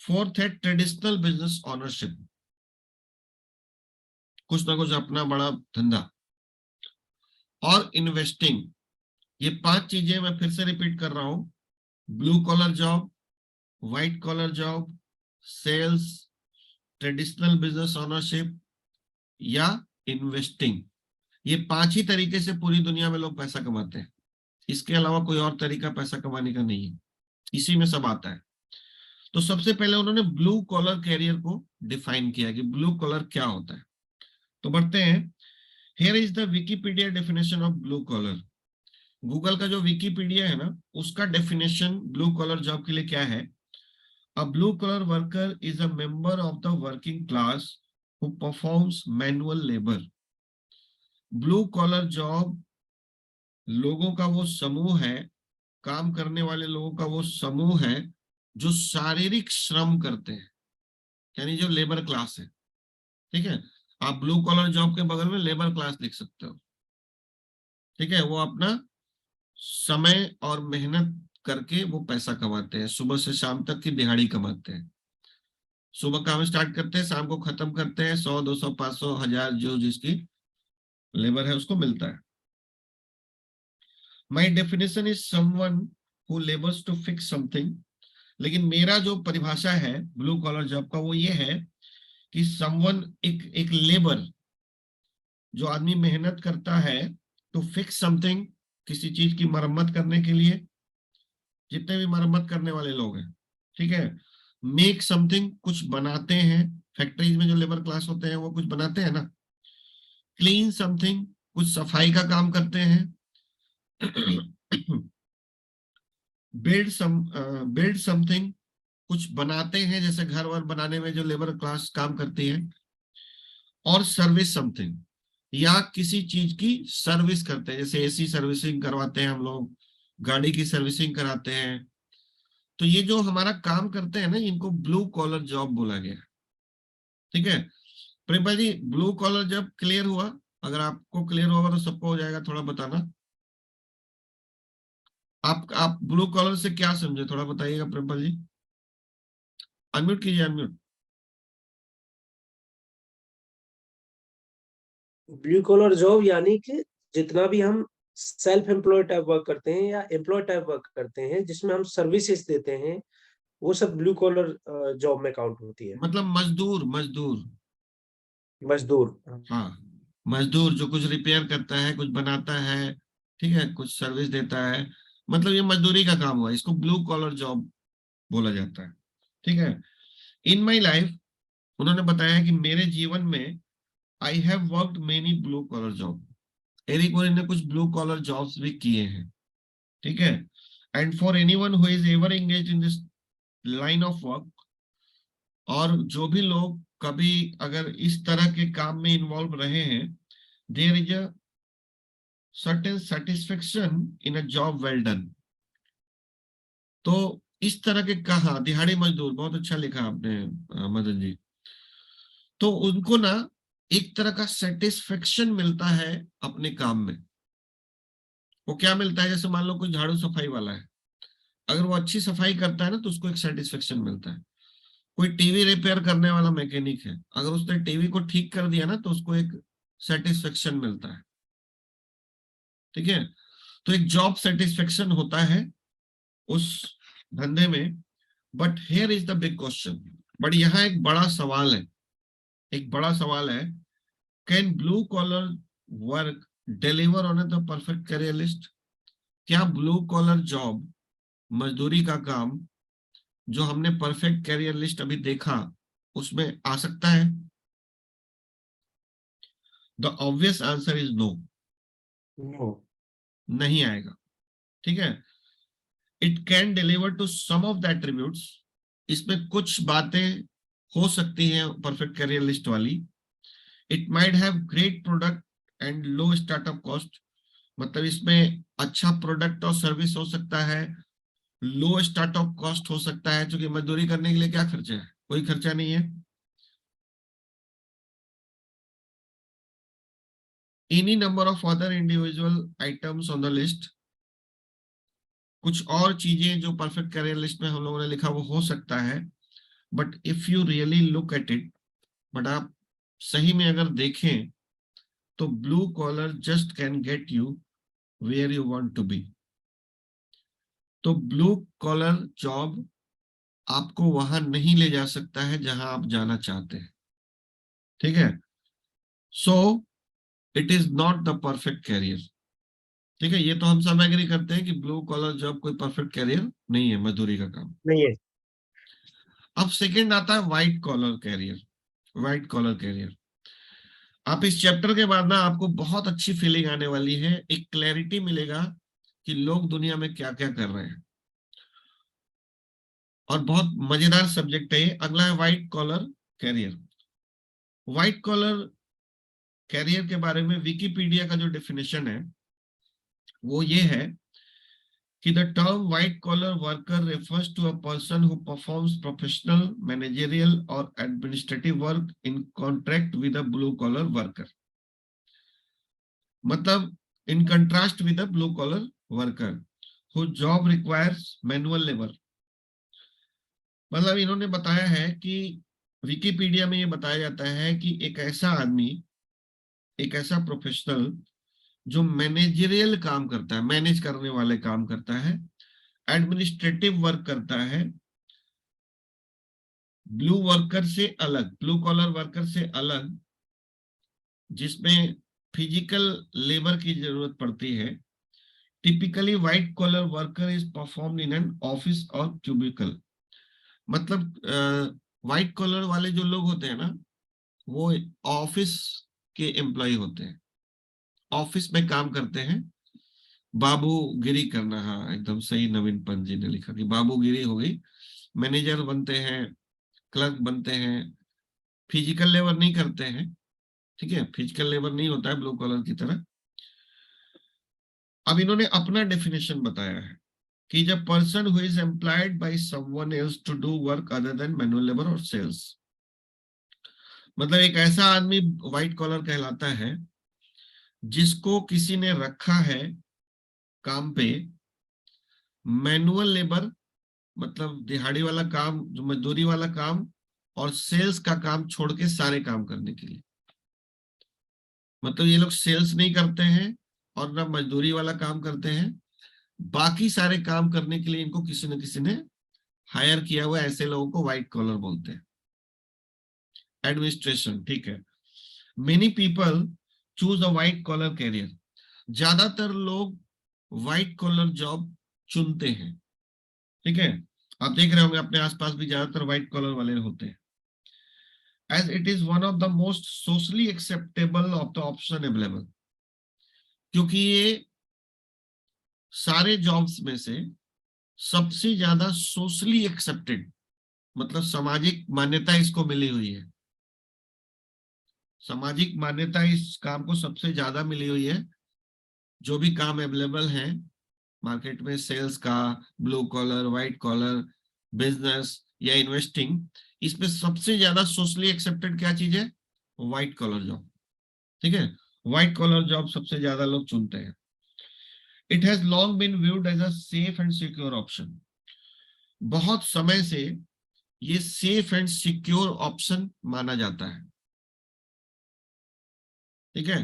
फोर्थ है ट्रेडिशनल बिजनेस ऑनरशिप, कुछ ना कुछ अपना बड़ा धंधा। और इन्वेस्टिंग। ये 5 चीजें मैं फिर से रिपीट कर रहा हूं। Blue collar job, white collar job, sales, traditional business ownership या इन्वेस्टिंग। ये 5 ही तरीके से पूरी दुनिया में लोग पैसा कमाते हैं, इसके अलावा कोई और तरीका पैसा कमाने का नहीं है, इसी में सब आता है। तो सबसे पहले उन्होंने ब्लू कॉलर कैरियर को डिफाइन किया कि ब्लू कॉलर क्या होता है। तो बढ़ते हैं। Here is the Wikipedia definition of blue collar. Google का जो विकिपीडिया है ना, उसका डेफिनेशन ब्लू कॉलर जॉब के लिए क्या है। A blue collar worker is a member of the working class who performs manual labour. Blue collar job लोगों का वो समूह है, काम करने वाले लोगों का वो समूह है जो शारीरिक श्रम करते हैं, यानी जो लेबर क्लास है। ठीक है, आप ब्लू कॉलर जॉब के बगल में लेबर क्लास लिख सकते हो। ठीक है, वो अपना समय और मेहनत करके वो पैसा कमाते हैं, सुबह से शाम तक की दिहाड़ी कमाते हैं। सुबह काम स्टार्ट करते हैं, शाम को खत्म करते हैं, 100 200 500 1000 जो जिसकी लेबर है उसको मिलता है। My definition is someone who labours to fix something. लेकिन मेरा जो परिभाषा है ब्लू कॉलर जॉब का वो ये है कि समवन, एक लेबर, जो आदमी मेहनत करता है टू फिक्स समथिंग, किसी चीज की मरम्मत करने के लिए, जितने भी मरम्मत करने वाले लोग हैं। ठीक है, मेक समथिंग, कुछ बनाते हैं, फैक्ट्रीज में जो लेबर क्लास होते हैं वो कुछ बनाते हैं ना। क्लीन समथिंग, कुछ सफाई का काम करते हैं। बिल्ड समथिंग, कुछ बनाते हैं, जैसे घर वर बनाने में जो लेबर क्लास काम करती है। और सर्विस समथिंग, या किसी चीज की सर्विस करते हैं, जैसे एसी सर्विसिंग करवाते हैं हम लोग, गाड़ी की सर्विसिंग कराते हैं। तो ये जो हमारा काम करते हैं ना, इनको ब्लू कॉलर जॉब बोला गया। ठीक है, प्रेम भाई जी, ब्लू कॉलर जॉब क्लियर हुआ? अगर आपको क्लियर होगा तो सबको हो जाएगा, थोड़ा बताना। आप ब्लू कॉलर से क्या समझे, थोड़ा बताइएगा प्रेमपाल जी। अनम्यूट कीजिए, अनम्यूट। ब्लू कॉलर जॉब यानी कि जितना भी हम सेल्फ एम्प्लॉय टाइप वर्क करते हैं या एम्प्लॉय टाइप वर्क करते हैं जिसमें हम सर्विसेज देते हैं, वो सब ब्लू कॉलर जॉब में काउंट होती है। मतलब मजदूर, मजदूर। मजदूर। हाँ, मजदूर जो कुछ रिपेयर करता है, कुछ बनाता है, ठीक है, कुछ सर्विस देता है, मतलब ये मजदूरी का काम हुआ, इसको ब्लू कॉलर जॉब बोला जाता है। ठीक है, इन माई लाइफ, उन्होंने बताया कि मेरे जीवन में I have worked many blue collar job. Eric Orin ने कुछ ब्लू कॉलर जॉब्स भी किए हैं। ठीक है, and for anyone who is ever engage in this line of work, और जो भी लोग कभी अगर इस तरह के काम में इन्वॉल्व रहे हैं, there is a certain satisfaction in a job well done. तो इस तरह के, कहा दिहाड़ी मजदूर, बहुत अच्छा लिखा आपने मदन जी। तो उनको ना एक तरह का सेटिस्फेक्शन मिलता है अपने काम में। वो क्या मिलता है, जैसे मान लो कोई झाड़ू सफाई वाला है, अगर वो अच्छी सफाई करता है ना तो उसको एक सेटिस्फेक्शन मिलता है। कोई टीवी रिपेयर करने वाला मैकेनिक है, अगर उसने टीवी को ठीक कर दिया ना तो उसको एक सेटिस्फेक्शन मिलता है। ठीक है, तो एक जॉब सेटिस्फेक्शन होता है उस धंधे में। But here is the big question, but यहाँ एक बड़ा सवाल है, एक बड़ा सवाल है। Can blue collar work deliver on the perfect career list? क्या ब्लू कॉलर जॉब, मजदूरी का काम, जो हमने परफेक्ट करियर लिस्ट अभी देखा, उसमें आ सकता है? The obvious answer is no, no. नहीं आएगा। ठीक है, it can deliver to some of the attributes, इसमें कुछ बातें हो सकती हैं परफेक्ट करियर लिस्ट वाली। It might have great product and low startup cost, मतलब इसमें अच्छा प्रोडक्ट और सर्विस हो सकता है, लो स्टार्टअप कॉस्ट हो सकता है, क्योंकि मजदूरी करने के लिए क्या खर्चा है, कोई खर्चा नहीं है। Any number of other individual items on the list, कुछ और चीजें जो परफेक्ट करियर लिस्ट में हम लोगों ने लिखा वो हो सकता है। But if you really look at it, but आप सही में अगर देखें तो blue collar just can get you where you want to be. तो ब्लू कॉलर जॉब आपको वहां नहीं ले जा सकता है जहां आप जाना चाहते हैं। ठीक है, so it is not the perfect career. ठीक है, ये तो हम सब एग्री करते हैं कि ब्लू कॉलर जॉब कोई परफेक्ट कैरियर नहीं है, मजदूरी का काम। नहीं है। अब सेकंड आता है white collar career. White collar career, आप इस चैप्टर के बाद ना आपको बहुत अच्छी फीलिंग आने वाली है, एक क्लैरिटी मिलेगा कि लोग दुनिया में क्या क्या कर रहे हैं, और बहुत मजेदार सब्जेक्ट है ये। अगला है white collar career. White collar career के बारे में विकिपीडिया का जो डेफिनेशन है वो ये है कि the term white collar worker refers to a person who performs professional, managerial और administrative work in contract with a blue collar worker. मतलब in contrast with a blue collar worker who job requires manual labour. मतलब इन्होंने बताया है कि Wikipedia में ये बताया जाता है कि एक ऐसा आदमी, एक ऐसा प्रोफेशनल जो मैनेजरियल काम करता है, मैनेज करने वाले काम करता है, एडमिनिस्ट्रेटिव वर्क करता है, ब्लू वर्कर से अलग, ब्लू कॉलर वर्कर से अलग, जिसमें फिजिकल लेबर की जरूरत पड़ती है। Typically white collar worker is performed in an office और क्यूबिकल। मतलब व्हाइट कॉलर वाले जो लोग होते हैं ना, वो ऑफिस के एम्प्लॉय होते हैं, ऑफिस में काम करते हैं। बाबूगिरी करना, हाँ एकदम सही, नवीन पंत जी ने लिखा कि बाबूगिरी हो गई। मैनेजर बनते हैं, क्लर्क बनते हैं, फिजिकल लेबर नहीं करते हैं। ठीक है, फिजिकल लेबर नहीं होता है ब्लू कॉलर की तरह। अब इन्होंने अपना डेफिनेशन बताया है कि जब person who is employed by someone else to do work other than manual labour और सेल्स। मतलब एक ऐसा आदमी व्हाइट कॉलर कहलाता है जिसको किसी ने रखा है काम पे मैनुअल लेबर, मतलब दिहाड़ी वाला काम, जो मजदूरी वाला काम, और सेल्स का काम छोड़ के सारे काम करने के लिए। मतलब ये लोग सेल्स नहीं करते हैं और ना मजदूरी वाला काम करते हैं, बाकी सारे काम करने के लिए इनको किसी न किसी ने हायर किया हुआ। ऐसे लोगों को व्हाइट कॉलर बोलते हैं। एडमिनिस्ट्रेशन, ठीक है। Many people choose a white collar career. ज्यादातर लोग व्हाइट कॉलर जॉब चुनते हैं। ठीक है, आप देख रहे होंगे अपने आसपास भी ज्यादातर व्हाइट कॉलर वाले होते हैं। As it is one of the most socially acceptable of the option available. क्योंकि ये सारे जॉब्स में से सबसे ज्यादा सोशली एक्सेप्टेड, मतलब सामाजिक मान्यता इसको मिली हुई है। सामाजिक मान्यता इस काम को सबसे ज्यादा मिली हुई है। जो भी काम अवेलेबल है मार्केट में, सेल्स का, blue collar, white collar, business या इन्वेस्टिंग, इसमें सबसे ज्यादा सोशली एक्सेप्टेड क्या चीज है? White collar job. ठीक है, व्हाइट कॉलर जॉब सबसे ज्यादा लोग चुनते हैं। It has long been viewed as a safe and secure option. बहुत समय से ये सेफ एंड सिक्योर ऑप्शन माना जाता है। ठीक है,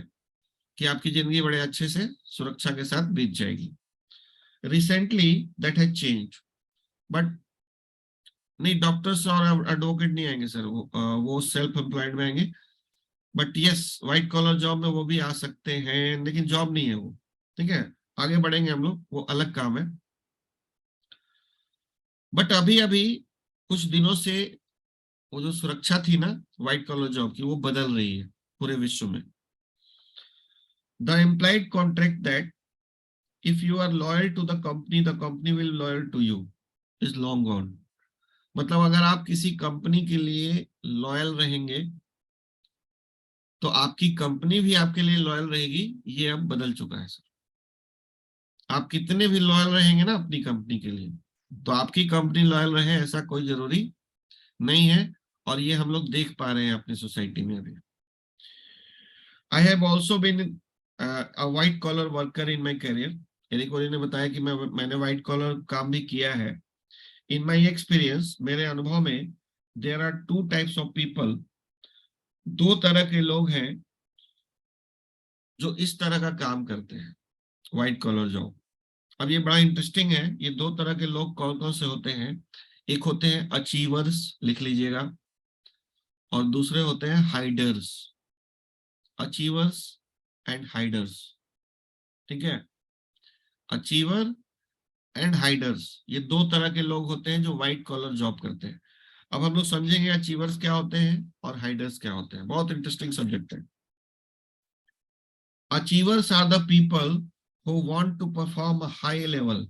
कि आपकी जिंदगी बड़े अच्छे से सुरक्षा के साथ बीत जाएगी। Recently that has change, but नहीं, डॉक्टर्स और एडवोकेट नहीं आएंगे सर, वो सेल्फ एम्प्लॉयड में आएंगे। But yes, white collar job में वो भी आ सकते हैं, लेकिन जॉब नहीं है वो। ठीक है, आगे बढ़ेंगे हम लोग, वो अलग काम है। बट अभी अभी कुछ दिनों से वो जो सुरक्षा थी ना व्हाइट कॉलर जॉब की, वो बदल रही है पूरे विश्व में। The implied contract that if you are loyal to the company will loyal to you is long gone. मतलब अगर आप किसी कंपनी के लिए लॉयल रहेंगे तो आपकी कंपनी भी आपके लिए लॉयल रहेगी, ये अब बदल चुका है सर। आप कितने भी लॉयल रहेंगे ना अपनी कंपनी के लिए, तो आपकी कंपनी लॉयल रहे ऐसा कोई जरूरी नहीं है। और ये हम लोग देख पा रहे हैं अपनी सोसाइटी में अभी। I have also been a white collar worker in my career. Eric Orey ने बताया कि मैंने व्हाइट कॉलर काम भी किया है। इन माई एक्सपीरियंस, मेरे अनुभव में, there are two types of people. दो तरह के लोग हैं जो इस तरह का काम करते हैं, व्हाइट कॉलर जॉब। अब ये बड़ा इंटरेस्टिंग है। ये दो तरह के लोग कौन कौन से होते हैं? एक होते हैं अचीवर्स, लिख लीजिएगा, और दूसरे होते हैं हाइडर्स। Achievers and hiders. ठीक है, अचीवर एंड हाइडर्स, ये दो तरह के लोग होते हैं जो व्हाइट कॉलर जॉब करते हैं। अब हम लोग समझेंगे अचीवर्स क्या होते हैं और हाइडर्स क्या होते हैं। बहुत इंटरेस्टिंग सब्जेक्ट है। Achievers are the people who want to perform a high level.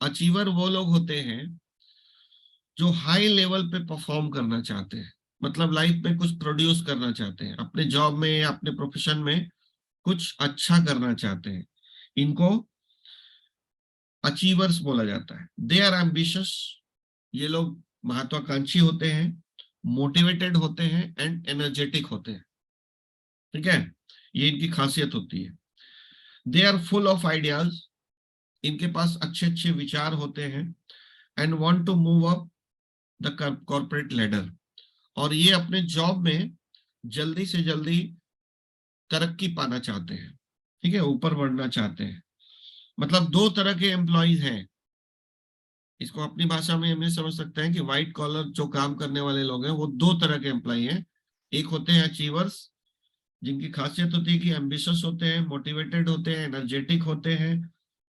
Achiever वो लोग होते हैं जो हाई लेवल पे परफॉर्म करना चाहते हैं, मतलब लाइफ में कुछ प्रोड्यूस करना चाहते हैं, अपने जॉब में या अपने प्रोफेशन में कुछ अच्छा करना चाहते हैं। इनको अचीवर्स बोला जाता है। दे आर एम्बिशियस, ये लोग महत्वाकांक्षी होते हैं, मोटिवेटेड होते हैं एंड एनर्जेटिक होते हैं। ठीक है, ये इनकी खासियत होती है। They are full of ideas, इनके पास अच्छे अच्छे विचार होते हैं। And want to move up the corporate ladder, और ये अपने जॉब में जल्दी से जल्दी तरक्की पाना चाहते हैं। ठीक है, ऊपर बढ़ना चाहते हैं। मतलब दो तरह के एम्प्लॉइज हैं, इसको अपनी भाषा में हम ये समझ सकते हैं कि व्हाइट कॉलर जो काम करने वाले लोग हैं वो दो तरह के एम्प्लॉय हैं। एक होते हैं अचीवर्स, जिनकी खासियत होती है कि एम्बिशियस होते हैं, मोटिवेटेड होते हैं, एनर्जेटिक होते हैं,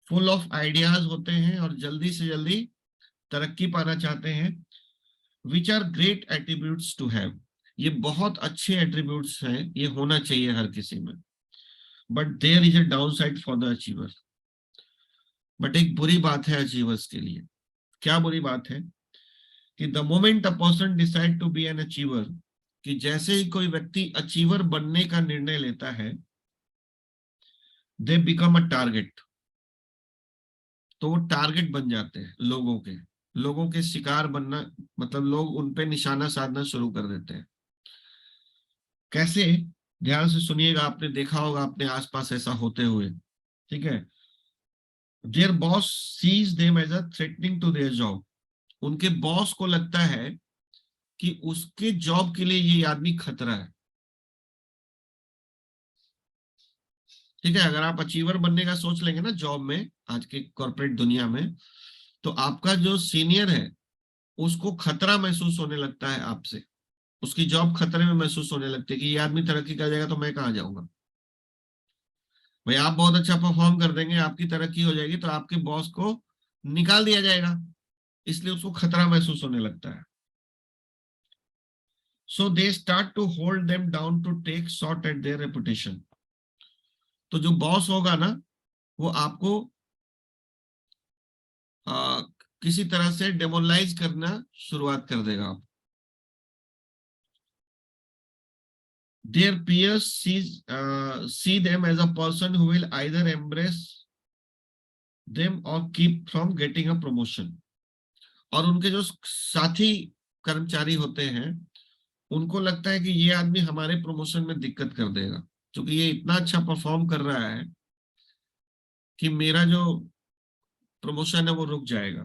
फुल ऑफ आइडियाज होते हैं और जल्दी से जल्दी तरक्की पाना चाहते हैं। Which are great attributes to have, ये बहुत अच्छे एट्रीब्यूट्स हैं, ये होना चाहिए हर किसी में। But there is a downside for the achiever, but एक बुरी बात है अचीवर्स के लिए। क्या बुरी बात है कि the moment a person decide to be an achiever, कि जैसे ही कोई व्यक्ति अचीवर बनने का निर्णय लेता है, दे बिकम अ टारगेट, तो वो टारगेट बन जाते हैं लोगों के शिकार बनना, मतलब लोग उन पे निशाना साधना शुरू कर देते हैं। कैसे, ध्यान से सुनिएगा, आपने देखा होगा अपने आसपास ऐसा होते हुए। ठीक है, their boss sees them as a threatening to their job, उनके बॉस को लगता है कि उसके जॉब के लिए ये आदमी खतरा है। ठीक है, अगर आप अचीवर बनने का सोच लेंगे ना जॉब में, आज के कॉर्पोरेट दुनिया में, तो आपका जो सीनियर है उसको खतरा महसूस होने लगता है आपसे, उसकी जॉब खतरे में महसूस होने लगती है कि ये आदमी तरक्की कर जाएगा तो मैं कहाँ जाऊंगा। भाई आप बहुत अच्छा परफॉर्म कर देंगे, आपकी तरक्की हो जाएगी तो आपके बॉस को निकाल दिया जाएगा, इसलिए उसको खतरा महसूस होने लगता है। So they start to hold them down to take shot at their reputation, तो जो बॉस होगा ना वो आपको आ, किसी तरह से डेमोनलाइज करना शुरुआत कर देगा। आप their peers see them as a person who will either embrace them or keep from getting a promotion, और उनके जो साथी कर्मचारी होते हैं उनको लगता है कि ये आदमी हमारे प्रमोशन में दिक्कत कर देगा, क्योंकि ये इतना अच्छा परफॉर्म कर रहा है कि मेरा जो प्रमोशन है वो रुक जाएगा।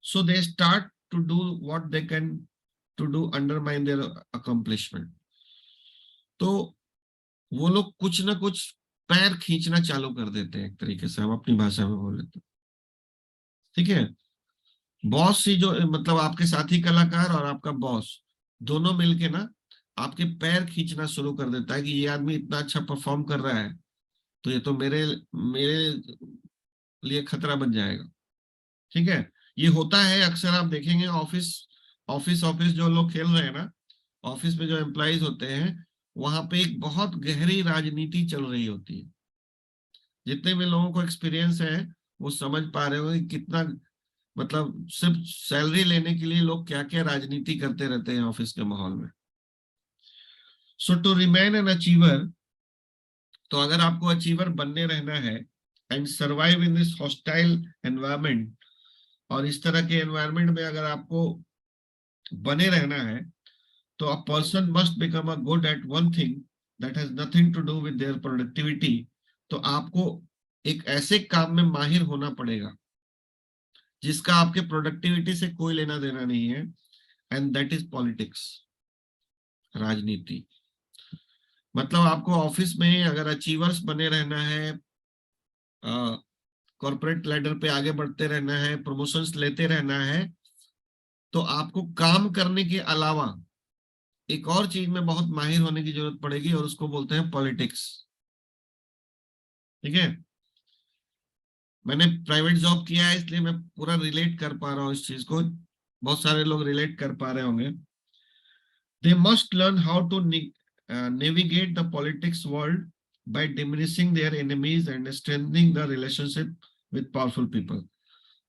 So they start to do what they can to do undermine their accomplishment, तो वो लोग कुछ ना कुछ पैर खींचना चालू कर देते हैं, एक तरीके से हम अपनी भाषा में बोले तो। ठीक है, बॉस ही जो मतलब आपके साथी कलाकार और आपका बॉस दोनों मिलके ना आपके पैर खींचना शुरू कर देता है कि ये आदमी इतना अच्छा परफॉर्म कर रहा है तो ये तो मेरे मेरे लिए खतरा बन जाएगा। ठीक है, ये होता है अक्सर, आप देखेंगे ऑफिस ऑफिस ऑफिस जो लोग खेल रहे हैं ना, ऑफिस में जो एम्प्लॉइज होते हैं वहां पे एक बहुत गहरी राजनीति चल रही होती है। जितने भी लोगों को एक्सपीरियंस है वो समझ पा रहे हो कि कितना, मतलब सिर्फ सैलरी लेने के लिए लोग क्या क्या राजनीति करते रहते हैं ऑफिस के माहौल में। सो टू रिमेन एन अचीवर, तो अगर आपको अचीवर बनने रहना है and survive in this hostile environment, और इस तरह के एनवायरमेंट में अगर आपको बने रहना है, तो a person must become a good at one thing that has nothing to do with their productivity, तो आपको एक ऐसे काम में माहिर होना पड़ेगा जिसका आपके प्रोडक्टिविटी से कोई लेना देना नहीं है, एंड दैट इज पॉलिटिक्स, राजनीति। मतलब आपको ऑफिस में अगर अचीवर्स बने रहना है, कॉर्पोरेट लैडर पे आगे बढ़ते रहना है, प्रमोशंस लेते रहना है, तो आपको काम करने के अलावा एक और चीज में बहुत माहिर होने की जरूरत पड़ेगी और उसको बोलते हैं पॉलिटिक्स। ठीक है, मैंने प्राइवेट जॉब किया है इसलिए मैं पूरा रिलेट कर पा रहा हूँ इस चीज को, बहुत सारे लोग रिलेट कर पा रहे होंगे। They must learn how to navigate the politics world by diminishing their enemies and strengthening the relationship with powerful people,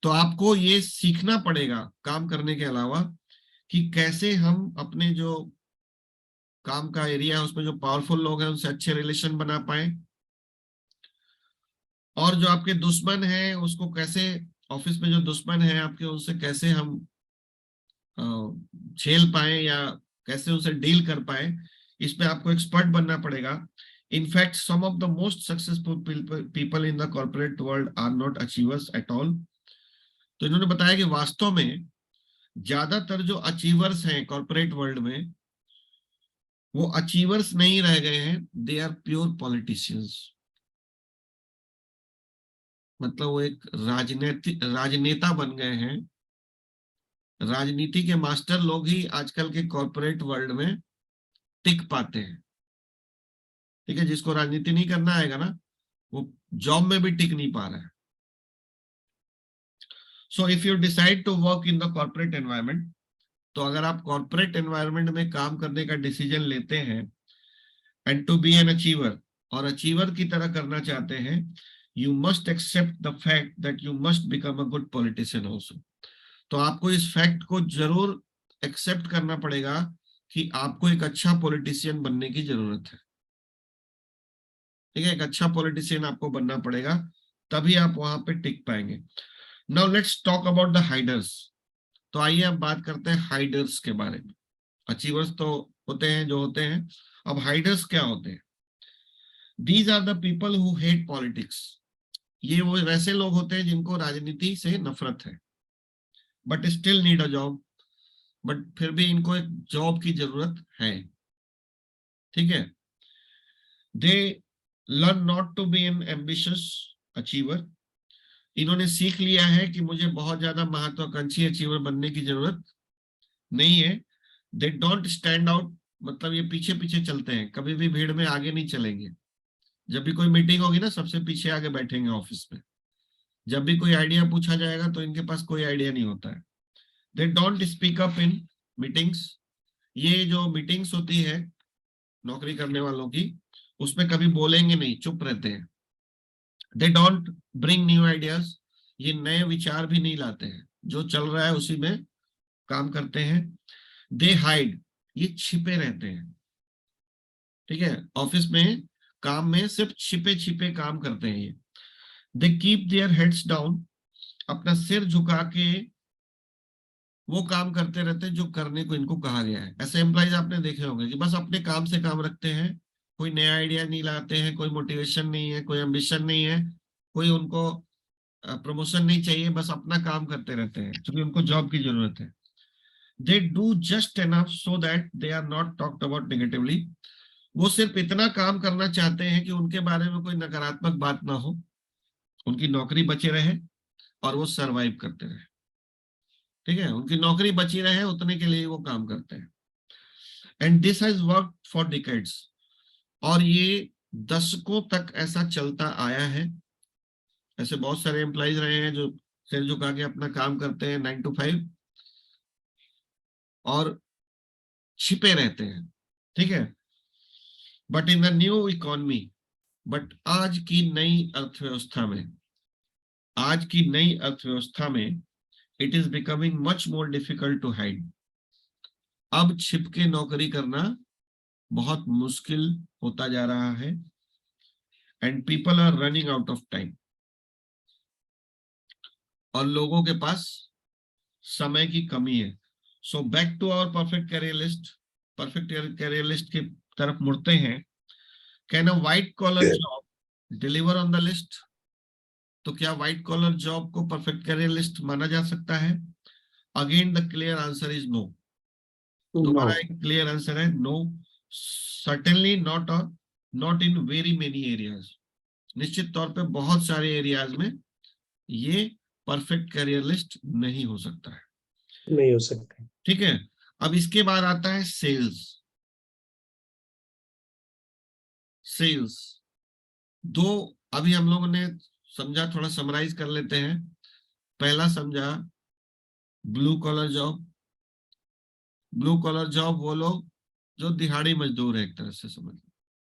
तो आपको ये सीखना पड़ेगा काम करने के अलावा कि कैसे हम अपने जो काम का एरिया है उसमें जो पावरफुल लोग हैं उनसे अच्छे रिलेशन बना पाए, और जो आपके दुश्मन हैं उसको कैसे, ऑफिस में जो दुश्मन है आपके, उनसे कैसे हम झेल पाए या कैसे उनसे डील कर पाए, इस पे आपको एक्सपर्ट बनना पड़ेगा। In fact some of the most successful people in the corporate world are not achievers at all. तो इन्होंने बताया कि वास्तव में ज्यादातर जो अचीवर्स हैं कॉर्पोरेट वर्ल्ड में, वो अचीवर्स नहीं रह गए हैं, दे आर प्योर पॉलिटिशियंस। मतलब वो एक राजनेता बन गए हैं। राजनीति के मास्टर लोग ही आजकल के कॉर्पोरेट वर्ल्ड में टिक पाते हैं। ठीक है, जिसको राजनीति नहीं करना आएगा ना, वो जॉब में भी टिक नहीं पा रहा है। So if you decide to work in the corporate environment, तो अगर आप कॉर्पोरेट एनवायरनमेंट में काम करने का डिसीजन लेते हैं and to be an achiever, और अचीवर की तरह करना चाहते हैं, you must accept the fact that you must become a good politician also. तो आपको इस फैक्ट को जरूर एक्सेप्ट करना पड़ेगा कि आपको एक अच्छा पॉलिटिशियन बनने की जरूरत है। ठीक है, एक अच्छा पॉलिटिशियन आपको बनना पड़ेगा, तभी आप वहां पे टिक पाएंगे। Now let's talk about the hiders. तो आइए अब बात करते हैं हाइडर्स के बारे में। अचीवर्स तो होते हैं जो होते हैं, अब हाइडर्स क्या होते हैं? These are the people who hate politics. ये वो वैसे लोग होते हैं जिनको राजनीति से नफरत है, but still need a job. But फिर भी इनको एक जॉब की जरूरत है। ठीक है, they learn not to be an ambitious achiever. इन्होंने सीख लिया है कि मुझे बहुत ज्यादा महत्वाकांक्षी अचीवर बनने की जरूरत नहीं है। दे डोंट स्टैंड आउट, मतलब ये पीछे पीछे चलते हैं, कभी भी भीड़ में आगे नहीं चलेंगे। जब भी कोई मीटिंग होगी ना, सबसे पीछे आगे बैठेंगे ऑफिस में। जब भी कोई आइडिया पूछा जाएगा तो इनके पास कोई आइडिया नहीं होता है। They don't speak up in meetings. ये जो मीटिंग्स होती है नौकरी करने वालों की, उसमें कभी बोलेंगे नहीं, चुप रहते हैं। They don't bring new ideas. ये नए विचार भी नहीं लाते हैं, जो चल रहा है उसी में काम करते हैं। दे हाइड, ये छिपे रहते हैं। ठीक है, ऑफिस में काम में सिर्फ छिपे छिपे काम करते हैं ये। They keep their heads down, अपना सिर झुका के वो काम करते रहते हैं जो करने को इनको कहा गया है। ऐसे एम्प्लॉइज आपने देखे होंगे कि बस अपने काम से काम रखते हैं, कोई नया आइडिया नहीं लाते हैं, कोई मोटिवेशन नहीं है, कोई एम्बिशन नहीं है, कोई उनको प्रमोशन नहीं चाहिए, बस अपना काम करते रहते हैं क्योंकि उनको जॉब की जरूरत है। They do just enough so that they are not talked about negatively. वो सिर्फ इतना काम करना चाहते हैं कि उनके बारे में कोई नकारात्मक बात ना हो, उनकी नौकरी बचे रहे और वो सरवाइव करते रहे। ठीक है, उनकी नौकरी बची रहे, उतने के लिए वो काम करते हैं। And this has work for decades, और ये दशकों तक ऐसा चलता आया है। ऐसे बहुत सारे एम्प्लॉइज रहे हैं जो सिर झुका के अपना काम करते हैं 9 to 5 और छिपे रहते हैं। ठीक है, but in the new economy, but आज की नई अर्थव्यवस्था में, आज की नई अर्थव्यवस्था में it is becoming much more difficult to hide. अब छिप के नौकरी करना बहुत मुश्किल होता जा रहा है। And people are running out of time, और लोगों के पास समय की कमी है। So back to our perfect career list. Perfect career list की तरफ मुड़ते हैं। Can a white collar job deliver on the list? तो क्या व्हाइट कॉलर जॉब को परफेक्ट कैरियर लिस्ट माना जा सकता है? Again the clear answer is no. दोबारा एक क्लियर आंसर है नो। सर्टेनली नॉट, और not in very many areas. निश्चित तौर पे बहुत सारे एरियाज में ये परफेक्ट कैरियर लिस्ट नहीं हो सकता है। नहीं हो सकता। ठीक है, अब इसके बाद आता है सेल्स। सेल्स दो अभी हम लोगों ने समझा, थोड़ा समराइज कर लेते हैं। पहला समझा blue collar job. Blue collar job वो लोग जो दिहाड़ी मजदूर है, एक तरह से समझ लो,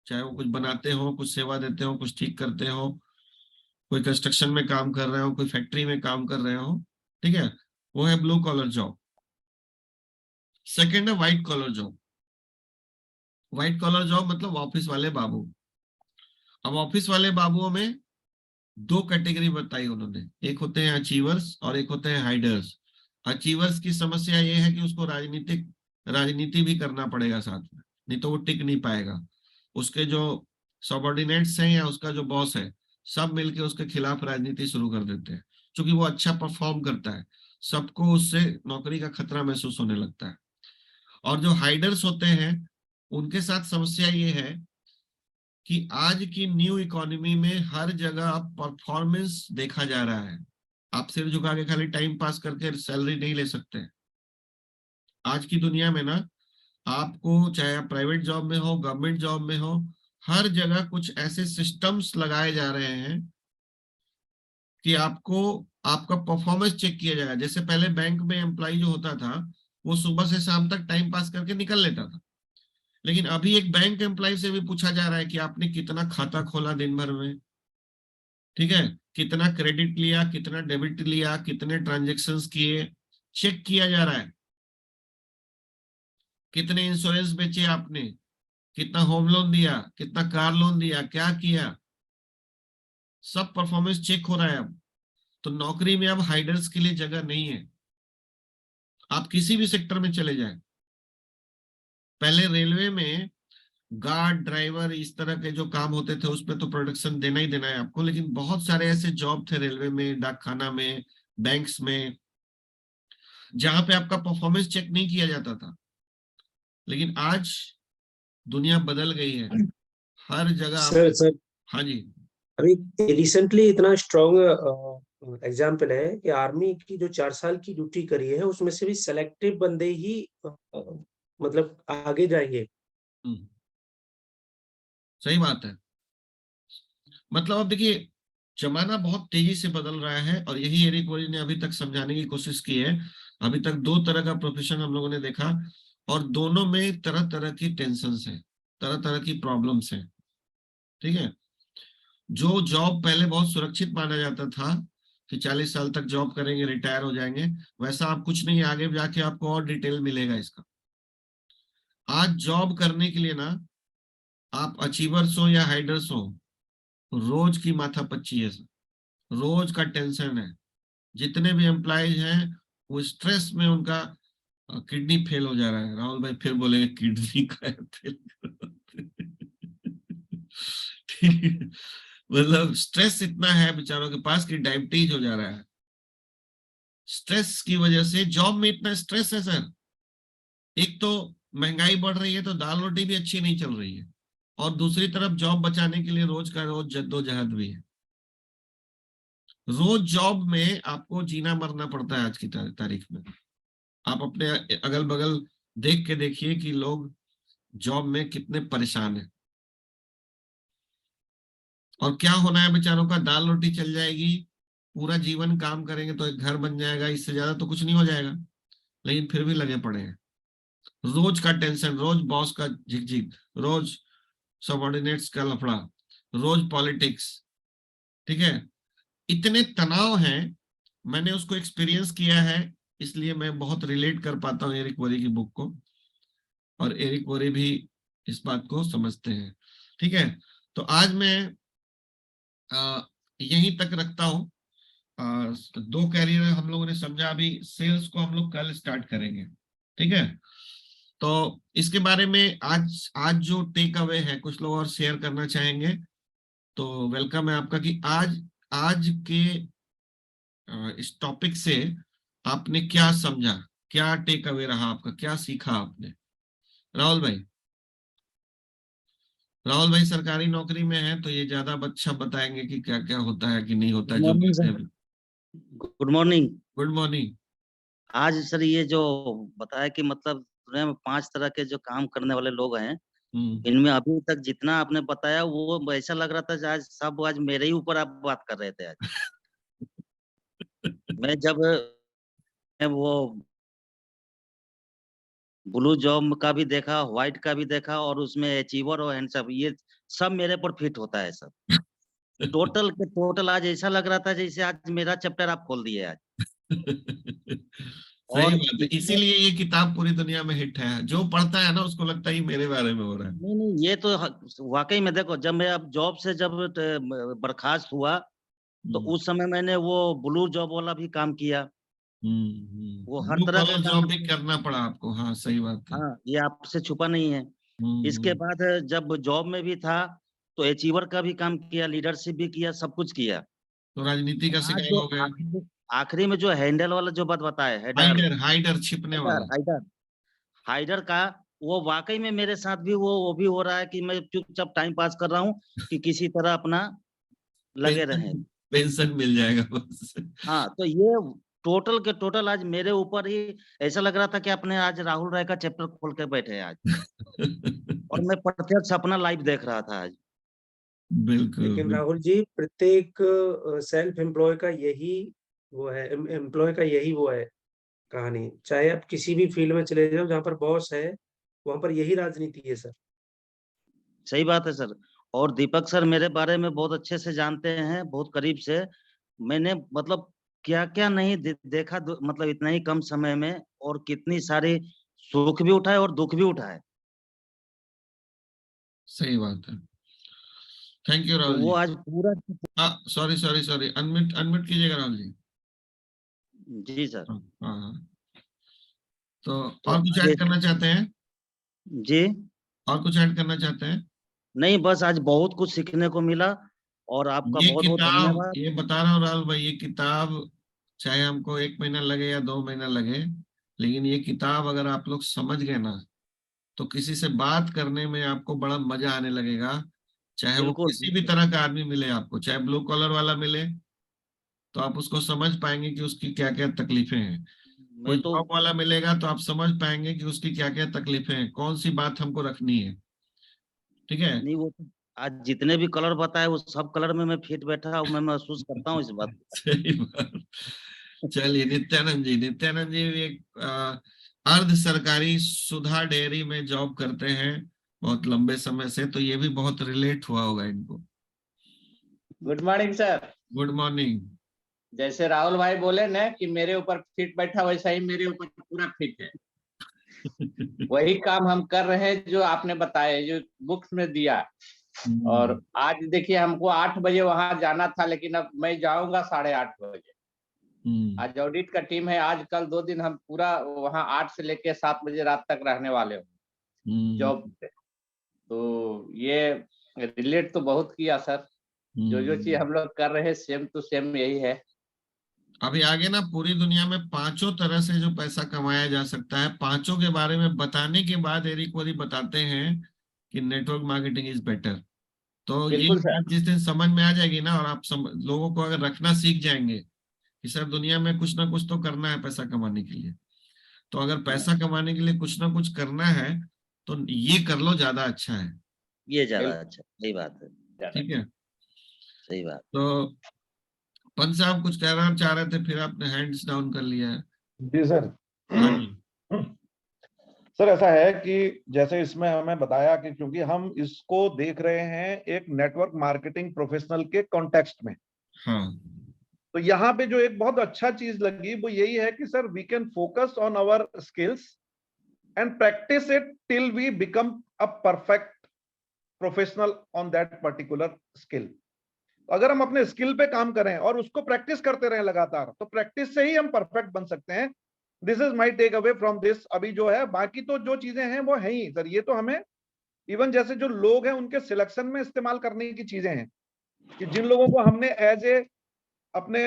चाहे वो कुछ बनाते हो, कुछ सेवा देते हो, कुछ ठीक करते हो, कोई कंस्ट्रक्शन में काम कर रहे हो, कोई फैक्ट्री में काम कर रहे हो। ठीक है, वो है ब्लू कॉलर जॉब। सेकेंड है white collar job. White collar job मतलब ऑफिस वाले बाबू। अब ऑफिस वाले बाबुओं में दो कैटेगरी बताई उन्होंने, एक होते हैं अचीवर्स और एक होते हैं हाइडर्स। अचीवर्स की समस्या ये है कि उसको राजनीति भी करना पड़ेगा साथ में, नहीं तो वो टिक नहीं पाएगा। उसके जो सबॉर्डिनेट्स हैं या उसका जो बॉस है, सब मिलके उसके खिलाफ राजनीति शुरू कर देते हैं, क्योंकि वो अच्छा परफॉर्म करता है, सबको उससे नौकरी का खतरा महसूस होने लगता है। और जो हाइडर्स होते हैं, उनके साथ समस्या ये है कि आज की न्यू इकोनॉमी में हर जगह अब परफॉर्मेंस देखा जा रहा है। आप सिर झुका के खाली टाइम पास करके सैलरी नहीं ले सकते। आज की दुनिया में ना, आपको चाहे आप प्राइवेट जॉब में हो, गवर्नमेंट जॉब में हो, हर जगह कुछ ऐसे सिस्टम्स लगाए जा रहे हैं कि आपको आपका परफॉर्मेंस चेक किया जाएगा। जैसे पहले बैंक में एम्प्लॉय जो होता था, वो सुबह से शाम तक टाइम पास करके निकल लेता था, लेकिन अभी एक बैंक एम्प्लॉय से भी पूछा जा रहा है कि आपने कितना खाता खोला दिन भर में, ठीक है, कितना क्रेडिट लिया, कितना डेबिट लिया, कितने ट्रांजेक्शन्स किए, चेक किया जा रहा है। कितने इंश्योरेंस बेचे आपने, कितना होम लोन दिया, कितना कार लोन दिया, क्या किया, सब परफॉर्मेंस चेक हो रहा है अब। तो नौकरी में अब हाइडर्स के लिए जगह नहीं है। आप किसी भी सेक्टर में चले जाएं, पहले रेलवे में गार्ड, ड्राइवर, इस तरह के जो काम होते थे, उसपे तो प्रोडक्शन देना ही देना है आपको, लेकिन बहुत सारे ऐसे जॉब थे रेलवे में, डाकखाना में, बैंक्स में, जहां पे आपका परफॉर्मेंस चेक नहीं किया जाता था। लेकिन आज दुनिया बदल गई है, हर जगह सर आप। सर हाँ जी। अभी रिसेंटली इतना स्ट्रॉन्ग एग्जाम्पल है कि आर्मी की जो 4 साल की ड्यूटी करी है उसमें से भी सेलेक्टिव बंदे ही मतलब आगे जाएंगे। हम्म, सही बात है। मतलब अब देखिए, जमाना बहुत तेजी से बदल रहा है, और यही एरिक वोरी ने अभी तक समझाने की कोशिश की है। अभी तक दो तरह का प्रोफेशन हम लोगों ने देखा, और दोनों में तरह तरह की टेंशन्स हैं, तरह तरह की प्रॉब्लम्स हैं, ठीक है। जो जॉब पहले बहुत सुरक्षित माना जाता था कि 40 साल तक जॉब करेंगे रिटायर हो जाएंगे, वैसा आप कुछ नहीं, आगे जाके आपको और डिटेल मिलेगा इसका। आज जॉब करने के लिए ना, आप अचीवर्स हो या हाइडर्स हो, रोज की माथापच्ची है सर, रोज का टेंशन है। जितने भी एम्प्लॉयज हैं, वो स्ट्रेस में उनका किडनी फेल हो जा रहा है। राहुल भाई फिर बोलेंगे किडनी का फेल ठीक है? मतलब स्ट्रेस इतना है बेचारों के पास कि डायबिटीज हो जा रहा है। स्ट्रेस की वजह से जॉब में इतना स्ट्रेस है सर। एक तो महंगाई बढ़ रही है, तो दाल रोटी भी अच्छी नहीं चल रही है, और दूसरी तरफ जॉब बचाने के लिए रोज का रोज जद्दोजहद भी है। रोज जॉब में आपको जीना मरना पड़ता है आज की तारीख में। आप अपने अगल बगल देख के देखिए कि लोग जॉब में कितने परेशान हैं। और क्या होना है बेचारों का, दाल रोटी चल जाएगी, पूरा जीवन काम करेंगे तो एक घर बन जाएगा, इससे ज्यादा तो कुछ नहीं हो जाएगा, लेकिन फिर भी लगे पड़े हैं। रोज का टेंशन, रोज बॉस का झिकझिक, रोज सबॉर्डिनेट्स का लफड़ा, रोज पॉलिटिक्स, ठीक है। इतने तनाव हैं, मैंने उसको एक्सपीरियंस किया है, इसलिए मैं बहुत रिलेट कर पाता हूँ एरिक वोरी की बुक को, और एरिक वोरी भी इस बात को समझते हैं, ठीक है। तो आज मैं यहीं तक रखता हूँ। दो कैरियर हम लोगों ने समझा, अभी सेल्स को हम लोग कल स्टार्ट करेंगे, ठीक है। तो इसके बारे में आज आज जो टेक अवे है, कुछ लोग और शेयर करना चाहेंगे तो वेलकम है आपका, कि आज आज के इस टॉपिक से आपने क्या समझा, क्या टेक अवे रहा आपका, क्या सीखा आपने। राहुल भाई, राहुल भाई सरकारी नौकरी में है तो ये ज्यादा अच्छा बताएंगे कि क्या क्या होता है कि नहीं होता गुड है जो मॉर्निंग बातें। Sir. Good morning. Good morning. आज सर ये जो बताया कि मतलब दुनिया में 5 तरह के जो काम करने वाले लोग हैं, हम्म। इनमें अभी तक जितना आपने बताया वो ऐसा लग रहा था कि आज मेरे ही ऊपर आप बात कर रहे थे आज। मैं जब मैं वो ब्लू जॉब का भी देखा, व्हाइट का भी देखा, और उसमें अचीवर और हैंडसम, ये सब मेरे पर फिट होता है सर। टोटल के टोटल आज ऐसा लग रहा था जैसे आज मेरा चैप्टर आप खोल दिए आज। सही और बात है, इसमें इसीलिए ये किताब पूरी दुनिया में हिट है। जो पढ़ता है ना, उसको लगता है ये मेरे बारे में हो रहा है। नहीं नहीं, ये तो वाकई में देखो, जब मैं अब जॉब से जब बर्खास्त हुआ, तो उस समय मैंने वो ब्लू जॉब वाला भी काम किया। वो हर ब्लू तरह का कॉलर काम जॉब भी करना पड़ा आपको, हाँ सही बात है। हाँ, ये आपसे छुपा नहीं है। इसके बाद जब जॉब में भी था तो अचीवर का भी काम किया, लीडरशिप भी किया, सब कुछ किया। तो राजनीति का आज शिकार जो हो गया। आखिरी में जो हैंडल वाला जो बात बताए, हाइडर, हाइडर छिपने वाला। हाइडर हाइडर का, वो वाकई में मेरे साथ भी वो भी हो रहा है कि मैं चुपचाप टाइम पास कर रहा हूँ कि किसी तरह अपना लगे रहे। पेंशन, पेंशन मिल जाएगा बस। हाँ, तो ये टोटल के टोटल आज मेरे ऊपर ही ऐसा लग रहा था कि अपने आज राहुल राय का चैप्टर खोल के बैठे हैं आज, और मैं प्रत्यक्ष अपना लाइव देख रहा था आज। बिल्कुल लेकिन बिल्कुल। राहुल जी, प्रत्येक सेल्फ एम्प्लॉय का यही वो है, एम्प्लॉय का यही वो है कहानी। चाहे आप किसी भी फील्ड में चले जाओ, जहाँ पर बॉस है, वहाँ पर यही राजनीति है सर। सही बात है सर। और दीपक सर मेरे बारे में बहुत अच्छे से जानते हैं, बहुत करीब से। मैंने मतलब क्या क्या नहीं देखा, मतलब इतना ही कम समय में, और कितनी सारी सुख भी उठाए और दुख भी उठाए। सही बात है। थैंक यू तो राहुल वो जी। आज पूरा। Sorry sorry sorry, unmute unmute कीजिएगा राहुल जी। जी सर। हाँ हाँ। तो तो और कुछ आज ऐड करना चाहते हैं? जी और कुछ ऐड करना चाहते हैं? नहीं, बस आज बहुत कुछ सीखने को मिला, और आपका ये बहुत बहुत किताब, धन्यवाद। ये बता रहा हूँ राहुल भाई, ये किताब चाहे हमको 1 महीना लगे या 2 महीना लगे, लेकिन ये किताब अगर आप लोग समझ गए ना, तो किसी से बात करने में आपको बड़ा मजा आने लगेगा। चाहे वो बिल्कुल किसी भी बिल्कुल। तरह का आदमी मिले आपको, चाहे ब्लू कॉलर वाला मिले, तो आप उसको समझ पाएंगे कि उसकी क्या क्या तकलीफें हैं। कोई मैं तो जॉब वाला मिलेगा तो आप समझ पाएंगे कि उसकी क्या क्या तकलीफें हैं, कौन सी बात हमको रखनी है। ठीक है। नहीं, वो तो आज जितने भी कलर बताए वो सब कलर में मैं फिट बैठा हूँ, मैं महसूस करता हूँ इस बात सही बात। चलिए, नित्यानंद जी, नित्यानंद जी भी एक अर्ध सरकारी सुधा डेयरी में जॉब करते हैं बहुत लंबे समय से, तो ये भी बहुत रिलेट हुआ होगा इनको। Good morning sir. Good morning. जैसे राहुल भाई बोले ना कि मेरे ऊपर फिट बैठा, वैसा ही मेरे ऊपर पूरा फिट है। वही काम हम कर रहे हैं जो आपने बताया, जो बुक्स में दिया। और आज देखिए, हमको 8 बजे वहां जाना था, लेकिन अब मैं जाऊंगा 8:30 बजे। आज ऑडिट का टीम है, आज कल 2 दिन हम पूरा वहां 8 से लेके 7 बजे रात तक रहने वाले हूँ जॉब पे। तो ये रिलेट तो बहुत किया सर। जो चीज हम लोग कर रहे हैं सेम टू सेम यही है। अभी आगे ना पूरी दुनिया में 5 तरह से जो पैसा कमाया जा सकता है, 5 के बारे में बताने के बाद एरिक वरी बताते हैं कि नेटवर्क मार्केटिंग इज बेटर। तो ये बिल्कुल सर। बात जिस दिन समझ में आ जाएगी ना, और आप लोगों को अगर रखना सीख जाएंगे कि सर दुनिया में कुछ ना कुछ तो करना है पैसा कमाने के लिए, तो अगर पैसा कमाने के लिए कुछ ना कुछ करना है तो ये कर लो, ज्यादा अच्छा है। ये ज्यादा अच्छा, सही बात है, ठीक है। सही बात। तो पंत साहब कुछ कहना चाह रहे थे, फिर आपने हैंड्स डाउन कर लिया है। जी सर। हाँ जी। सर ऐसा है कि जैसे इसमें हमें बताया कि क्योंकि हम इसको देख रहे हैं एक नेटवर्क मार्केटिंग प्रोफेशनल के कॉन्टेक्स्ट में, हाँ। तो यहाँ पे जो एक बहुत अच्छा चीज लगी वो यही है कि sir we can focus on our skills and practice it till we become a perfect professional on that particular skill. अगर हम अपने स्किल पे काम करें और उसको प्रैक्टिस करते रहें लगातार, तो प्रैक्टिस से ही हम परफेक्ट बन सकते हैं। This is my takeaway from this. अभी जो है बाकी तो जो चीजें हैं वो है ही सर, ये तो हमें इवन जैसे जो लोग हैं उनके सिलेक्शन में इस्तेमाल करने की चीजें हैं कि जिन लोगों को हमने एज ए अपने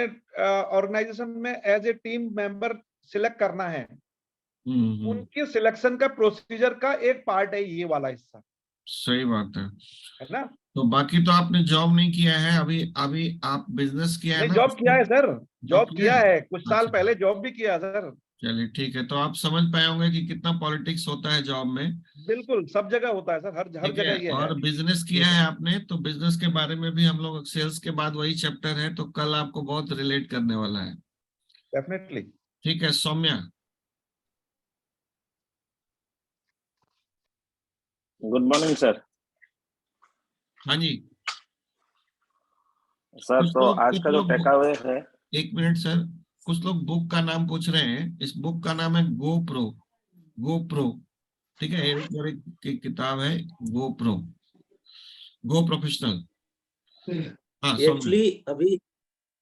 ऑर्गेनाइजेशन में as a team member select करना है, उनके सिलेक्शन का प्रोसीजर का एक पार्ट है ये वाला हिस्सा, सही बात है ना। तो बाकी तो आपने जॉब नहीं किया है अभी, अभी आप बिजनेस किया है नहीं ना? जॉब किया है सर, जॉब किया किया है? है, कुछ साल अच्छा, पहले जॉब भी किया सर। चलिए ठीक है, तो आप समझ पाए होंगे कि कितना पॉलिटिक्स होता है जॉब में। बिल्कुल सब जगह होता है सर, हर ठीक है। जगह ये है। और बिजनेस किया है आपने, तो बिजनेस के बारे में भी हम लोग, सेल्स के बाद वही चैप्टर है, तो कल आपको बहुत रिलेट करने वाला है। डेफिनेटली। ठीक है, सौम्या। Good morning sir. हाँ जी। सर तो आज का जो टेक अवे है, एक मिनट सर, कुछ लोग बुक का नाम पूछ रहे हैं। इस बुक का नाम है गो प्रो। गो प्रो, ठीक है, एरिक वरी की किताब है गो प्रो, गो प्रोफेशनल। हाँ सौम्या। एक्चुअली अभी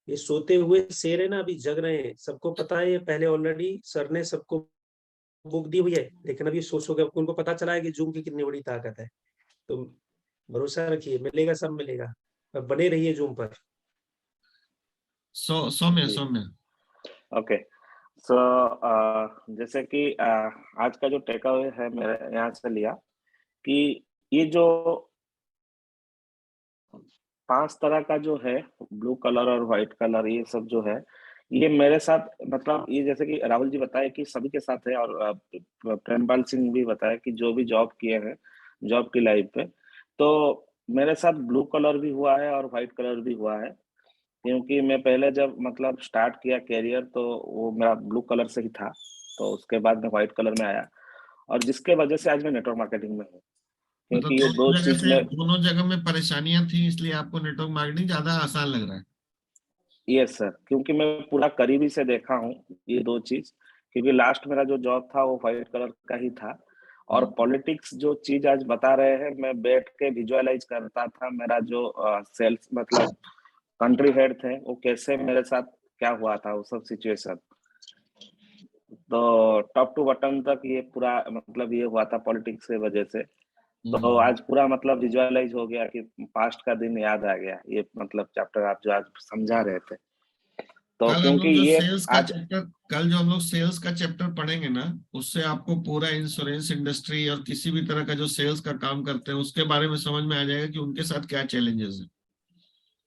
ये सोते हुए शेर है ना, अभी जग रहे हैं, सबको पता है, ये पहले ऑलरेडी सर ने सबको बुक दी हुई है, लेकिन अभी सो के उनको पता चला है कि जूम की कितनी बड़ी ताकत है। तो भरोसा रखिए, मिलेगा, सब मिलेगा, अब बने रहिए जूम पर। सौम्य जी। सौम्य ओके, सो जैसे कि आज का जो टेक अवे है मेरे यहाँ से लिया कि ये जो 5 तरह का जो है ब्लू कलर और व्हाइट कलर, ये सब जो है, ये मेरे साथ मतलब ये जैसे कि राहुल जी बताए कि सभी के साथ है, और प्रेमपाल सिंह भी बताया कि जो भी जॉब किए हैं जॉब की लाइफ पे, तो मेरे साथ ब्लू कलर भी हुआ है और व्हाइट कलर भी हुआ है। क्योंकि मैं पहले जब मतलब स्टार्ट किया करियर तो वो मेरा ब्लू कलर से ही था, तो उसके बाद मैं व्हाइट कलर में आया, और जिसके वजह से आज मैं नेटवर्क मार्केटिंग में हूँ, मतलब क्योंकि ये दो चीज में। दोनों जगह में परेशानियां थी, इसलिए आपको नेटवर्क मार्केटिंग ज्यादा आसान लग रहा है। यस सर, क्योंकि मैं पूरा करीबी से देखा हूँ ये दो चीज, क्योंकि लास्ट मेरा जो जॉब था वो व्हाइट कलर का ही था, और पॉलिटिक्स जो चीज आज बता रहे हैं मैं बैठ के विजुअलाइज करता था, मेरा जो सेल्स मतलब कंट्री हेड थे वो कैसे मेरे साथ क्या हुआ था वो सब सिचुएशन, तो टॉप टू बटन तक ये पूरा मतलब ये हुआ था पॉलिटिक्स की वजह से। तो आज पूरा मतलब विजुअलाइज हो गया कि पास्ट का दिन याद आ गया, ये मतलब चैप्टर आप जो आज समझा रहे थे, तो कल हम क्योंकि लोग जो ये सेल्स का आज चैप्टर कल जो हम लोग सेल्स का चैप्टर पढ़ेंगे ना, उससे आपको पूरा इंश्योरेंस इंडस्ट्री और किसी भी तरह का जो सेल्स का काम करते हैं उसके बारे में समझ में आ जाएगा कि उनके साथ क्या चैलेंजेस है।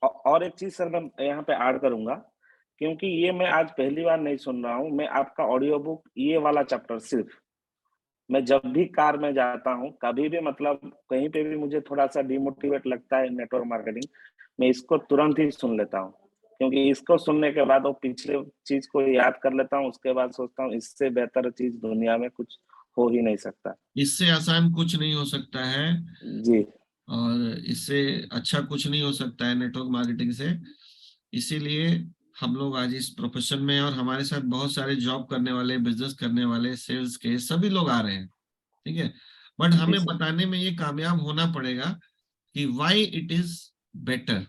और एक चीज सर मैं यहाँ पे ऐड करूंगा, क्योंकि ये मैं आज पहली बार नहीं सुन रहा हूँ, मैं आपका ऑडियो बुक ये वाला चैप्टर सिर्फ मैं जब भी कार में जाता हूँ, कभी भी मतलब कहीं पे भी मुझे थोड़ा सा डिमोटिवेट लगता है नेटवर्क मार्केटिंग, मैं इसको तुरंत ही सुन लेता हूँ, क्योंकि इसको सुनने के बाद वो पिछले चीज को याद कर लेता हूँ, उसके बाद सोचता हूँ इससे बेहतर चीज दुनिया में कुछ हो ही नहीं सकता। इससे आसान कुछ नहीं हो सकता है, जी और इससे अच्छा कुछ नहीं हो सकता है नेटवर्क मार्केटिंग से। इसीलिए हम लोग आज इस प्रोफेशन में, और हमारे साथ बहुत सारे जॉब करने वाले, बिजनेस करने वाले, सेल्स के सभी लोग आ रहे हैं, ठीक है। बट जी हमें सर, बताने में ये कामयाब होना पड़ेगा कि व्हाई इट इज बेटर,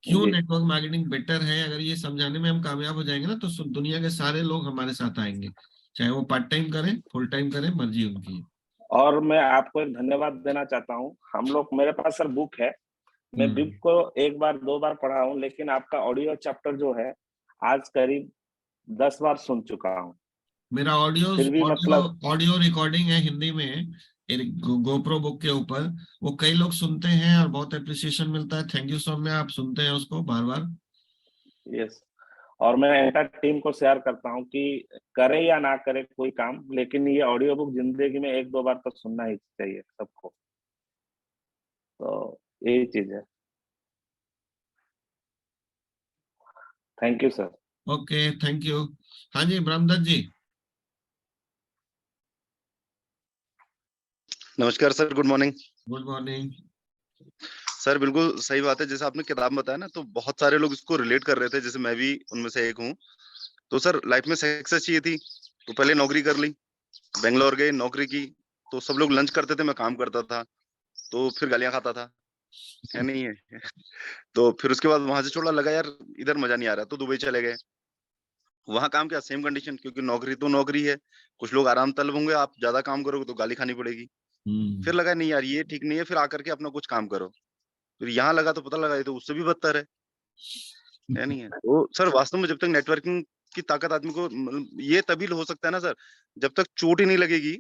क्यों जी नेटवर्क मार्केटिंग बेटर है। अगर ये समझाने में हम कामयाब हो जाएंगे ना, तो दुनिया के सारे लोग हमारे साथ आएंगे, चाहे वो पार्ट टाइम करें, फुल टाइम करें, मर्जी उनकी है। और मैं आपको एक धन्यवाद देना चाहता हूँ, हम लोग मेरे पास सर बुक है, मैं बुक को एक बार 2 बार पढ़ा हूँ, लेकिन आपका ऑडियो चैप्टर जो है आज करीब 10 बार सुन चुका हूँ, मेरा ऑडियो फिर भी ऑडियो मतलब ऑडियो रिकॉर्डिंग है हिंदी में, गोप्रो बुक के ऊपर। वो कई लोग सुनते हैं और बहुत अप्रिसिएशन मिलता है। थैंक यू सो मच, आप सुनते हैं उसको बार बार। यस, और मैं एंटायर टीम को शेयर करता हूँ कि करे या ना करे कोई काम, लेकिन ये ऑडियो बुक जिंदगी में 1-2 बार तो सुनना ही चाहिए सबको, तो यही चीज है। Thank you sir. Okay, thank you. हाँ जी, ब्रह्मदत्त जी। नमस्कार sir, good morning. Good morning. Sir बिल्कुल सही बात है, जैसे आपने किताब बताया ना, तो बहुत सारे लोग इसको रिलेट कर रहे थे, जैसे मैं भी उनमें से एक हूँ। तो सर लाइफ में सक्सेस चाहिए थी तो पहले नौकरी कर ली, बेंगलोर गए, नौकरी की, तो सब लोग लंच करते थे, मैं काम करता था, तो फिर गालियां खाता था, है नहीं है। तो फिर उसके बाद वहां से छोड़ा, लगा यार इधर मजा नहीं आ रहा, तो दुबई चले गए। वहां काम किया, सेम कंडीशन, क्योंकि नौकरी तो नौकरी है, कुछ लोग आराम तलब होंगे, आप ज्यादा काम करोगे तो गाली खानी पड़ेगी। फिर लगा नहीं यार ये ठीक नहीं है, फिर आकर के अपना कुछ काम करो। फिर यहाँ लगा तो पता लगा ये तो उससे भी बदतर है नहीं है। तो सर वास्तव में जब तक नेटवर्किंग की ताकत आदमी को मतलब ये तभी हो सकता है ना सर, जब तक चोट ही नहीं लगेगी,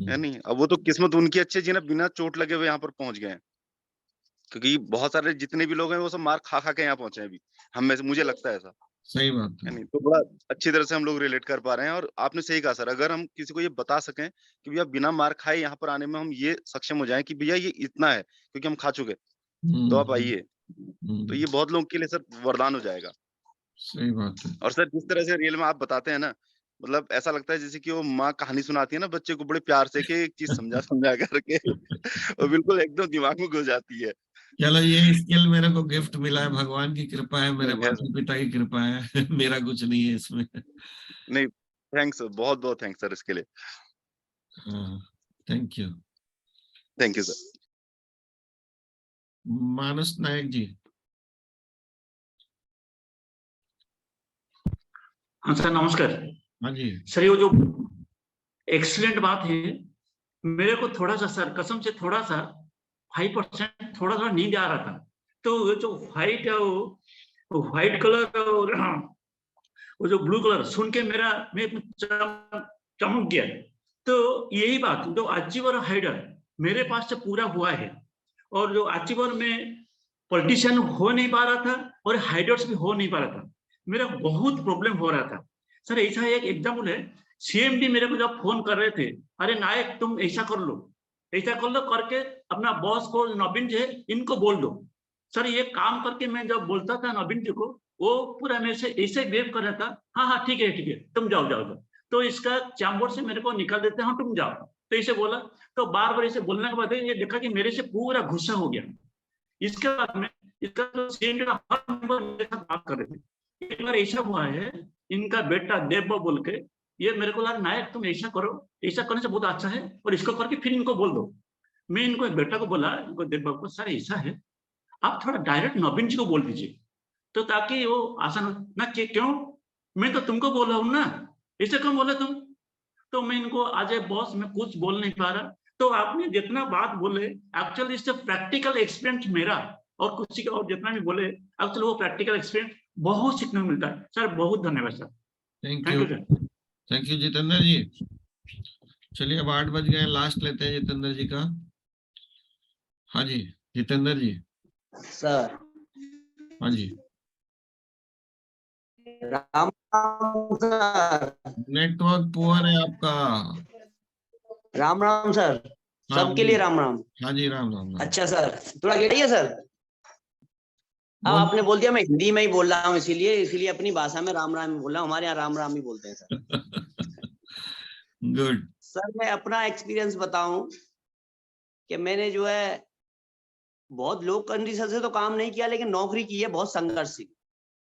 है नहीं। अब वो तो किस्मत उनकी अच्छी है जिन्हें बिना चोट लगे हुए यहाँ पर पहुंच गए हैं, क्योंकि बहुत सारे जितने भी लोग हैं वो सब मार खा खा के यहाँ पहुंचे हैं अभी, हम में से, मुझे लगता है ऐसा, सही बात है है। नहीं। तो बड़ा अच्छी तरह से हम लोग रिलेट कर पा रहे हैं, और आपने सही कहा सर, अगर हम किसी को ये बता सकें कि भैया बिना मार खाए यहाँ पर आने में हम ये सक्षम हो जाएं कि भैया ये इतना है क्योंकि हम खा चुके, तो आप आइए, तो ये बहुत लोगों के लिए सर वरदान हो जाएगा। सही बात है। और सर जिस तरह से रियल में आप बताते हैं ना, मतलब ऐसा लगता है जैसे कि वो माँ कहानी सुनाती है ना बच्चे को बड़े प्यार से, कि एक चीज समझा समझा करके और बिल्कुल एकदम दिमाग में घुस जाती है। चलो, ये स्किल मेरे को गिफ्ट मिला है, भगवान की कृपा है, मेरे नहीं है माता पिता की कृपा है। मेरा कुछ नहीं है इसमें। नहीं, थैंक्स, बहुत बहुत थैंक्स सर इसके लिए। हाँ, thank you. Thank you sir. Manas Nayak ji. हाँ सर, नमस्कार। हाँ जी। सर ये जो एक्सीलेंट बात है, मेरे को थोड़ा सा सर कसम से थोड़ा सा 5% थोड़ा नींद आ रहा था। तो वो जो व्हाइट है वो व्हाइट कलर और वो जो ब्लू कलर सुन के मैं चमक गया। तो यही बात जो अचीवर हाइडर मेरे पास से पूरा हुआ है, और जो अचीवर में पॉलिटिशियन हो नहीं पा रहा था और हाइडर्स भी हो नहीं पा रहा था, मेरा बहुत प्रॉब्लम हो रहा था। सर ऐसा एक एग्जाम्पल है, सीएमडी मेरे को जब फोन कर रहे थे, अरे नायक तुम ऐसा कर लो करके अपना बॉस को नवीन जी इनको बोल दो। सर ये काम करके मैं जब बोलता था नवीन जी को, वो पूरा मेरे से ऐसे वेव कर रहा था, हाँ ठीक है तुम जाओ जाओ। तो इसका चैम्बर से मेरे को निकाल देते, हाँ तुम जाओ, तो ऐसे बोला। तो बार बार ऐसे बोलने के बाद ये देखा कि मेरे से पूरा गुस्सा हो गया। इसके बाद में इसका जो सीएमडी का हर मेंबर मेरे साथ बात कर रहे थे। एक बार ऐसा हुआ है, इनका बेटा देव बोल के ये मेरे को लगा नायक तुम ऐसा करो, ऐसा करने से बहुत अच्छा है, और इसको करके फिर इनको बोल दो। मैं इनको बेटा को बोला, इनको देव बाबू को, सर ऐसा है आप थोड़ा डायरेक्ट नवीन जी को बोल दीजिए, तो ताकि वो आसान हो ना। क्यों, मैं तो तुमको बोल रहा हूँ ना, ऐसे क्यों बोले तुम। तो मैं इनको आज बॉस में कुछ बोल नहीं पा रहा। तो आपने जितना बात बोले एक्चुअली इससे प्रैक्टिकल एक्सपीरियंस मेरा और किसी का और जितना भी बोले एक्चुअली वो प्रैक्टिकल एक्सपीरियंस बहुत सीखने को मिलता है। सर बहुत धन्यवाद sir. Thank thank you, you sir. Thank you Jitendra ji. चलिए अब 8 बज गए, लास्ट लेते हैं जितेंद्र जी का। हाँ जी जितेंद्र जी। सर हाँ जी। Ram Ram sir. Network poor है आपका। राम राम सर, हाँ सबके लिए राम राम। हाँ जी, राम राम राम। अच्छा सर, थोड़ा गेट है सर। अब आपने बोल दिया, मैं हिंदी में ही बोल रहा हूँ, इसीलिए अपनी भाषा में राम राम बोल रहा हूँ। हमारे यहाँ राम राम ही बोलते हैं सर। गुड सर मैं अपना एक्सपीरियंस बताऊं कि मैंने जो है बहुत लो कंडीशन से तो काम नहीं किया, लेकिन नौकरी की है बहुत संघर्ष की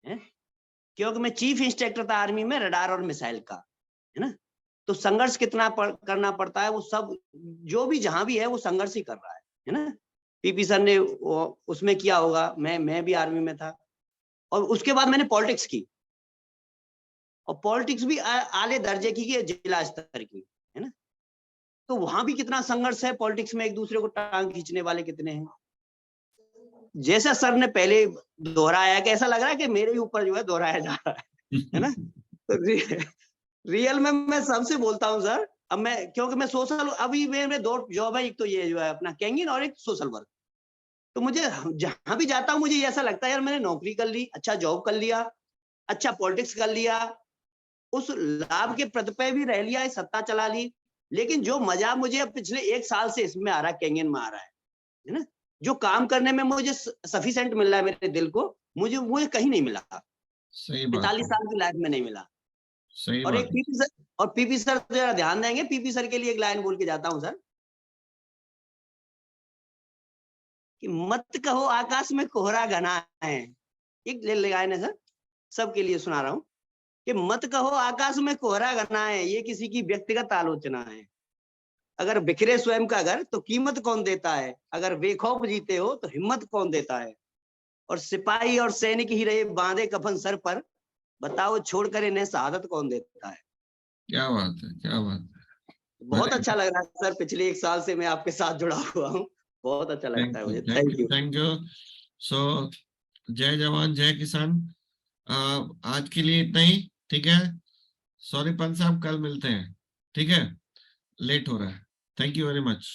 है, क्योंकि मैं चीफ इंस्पेक्टर था आर्मी में रडार और मिसाइल का, है ना। तो संघर्ष कितना करना पड़ता है, वो सब जो भी जहां भी है वो संघर्ष ही कर रहा है ना। पीपी सर ने उसमें किया होगा, मैं भी आर्मी में था, और उसके बाद मैंने पॉलिटिक्स की, और पॉलिटिक्स भी आले दर्जे की जिला स्तर की, है ना। तो वहां भी कितना संघर्ष है पॉलिटिक्स में, एक दूसरे को टांग खींचने वाले कितने हैं। जैसा सर ने पहले दोहराया कि ऐसा लग रहा है कि मेरे ऊपर जो है दोहराया जा रहा है ना। तो रियल में मैं सबसे बोलता हूँ सर। अब मैं क्योंकि मैं सोशल, अभी मेरे 2 जॉब है, एक तो ये जो है अपना कैंगिन और एक सोशल वर्क। तो मुझे जहां भी जाता हूँ मुझे ऐसा लगता है यार मैंने नौकरी कर ली, अच्छा जॉब कर लिया, अच्छा पॉलिटिक्स कर लिया, उस लाभ के पद पे भी रह लिया, सत्ता चला ली, लेकिन जो मजा मुझे अब पिछले 1 साल से इसमें आ रहा है, कैंगिन में आ रहा है ना, जो काम करने में मुझे सफिशिएंट मिल रहा है मेरे दिल को, मुझे कहीं नहीं मिला। सही बात, 45 साल की लाइफ में नहीं मिला। सही और बात। एक पीपी सर जरा ध्यान देंगे, पीपी सर के लिए एक लाइन बोल के जाता हूं सर, कि मत कहो आकाश में कोहरा घना है। एक लाइन है सर, सबके लिए सुना रहा हूं, कि मत कहो आकाश में कोहरा घना है, ये किसी की व्यक्तिगत आलोचना है। अगर बिखरे स्वयं का घर तो कीमत कौन देता है, अगर बेखौफ जीते हो तो हिम्मत कौन देता है। और सिपाही और सैनिक ही रहे बांधे कफन सर पर, बताओ छोड़कर इन्हें शहादत कौन देता है। क्या बात है, क्या बात है। बहुत अच्छा लग रहा है सर, पिछले 1 साल से मैं आपके साथ जुड़ा हुआ हूँ, बहुत अच्छा लगता है मुझे। Thank you, thank you. So जय जवान जय किसान। आज के लिए इतना ही, ठीक है। सॉरी पंत साहब, कल मिलते हैं, ठीक है, लेट हो रहा है। Thank you very much.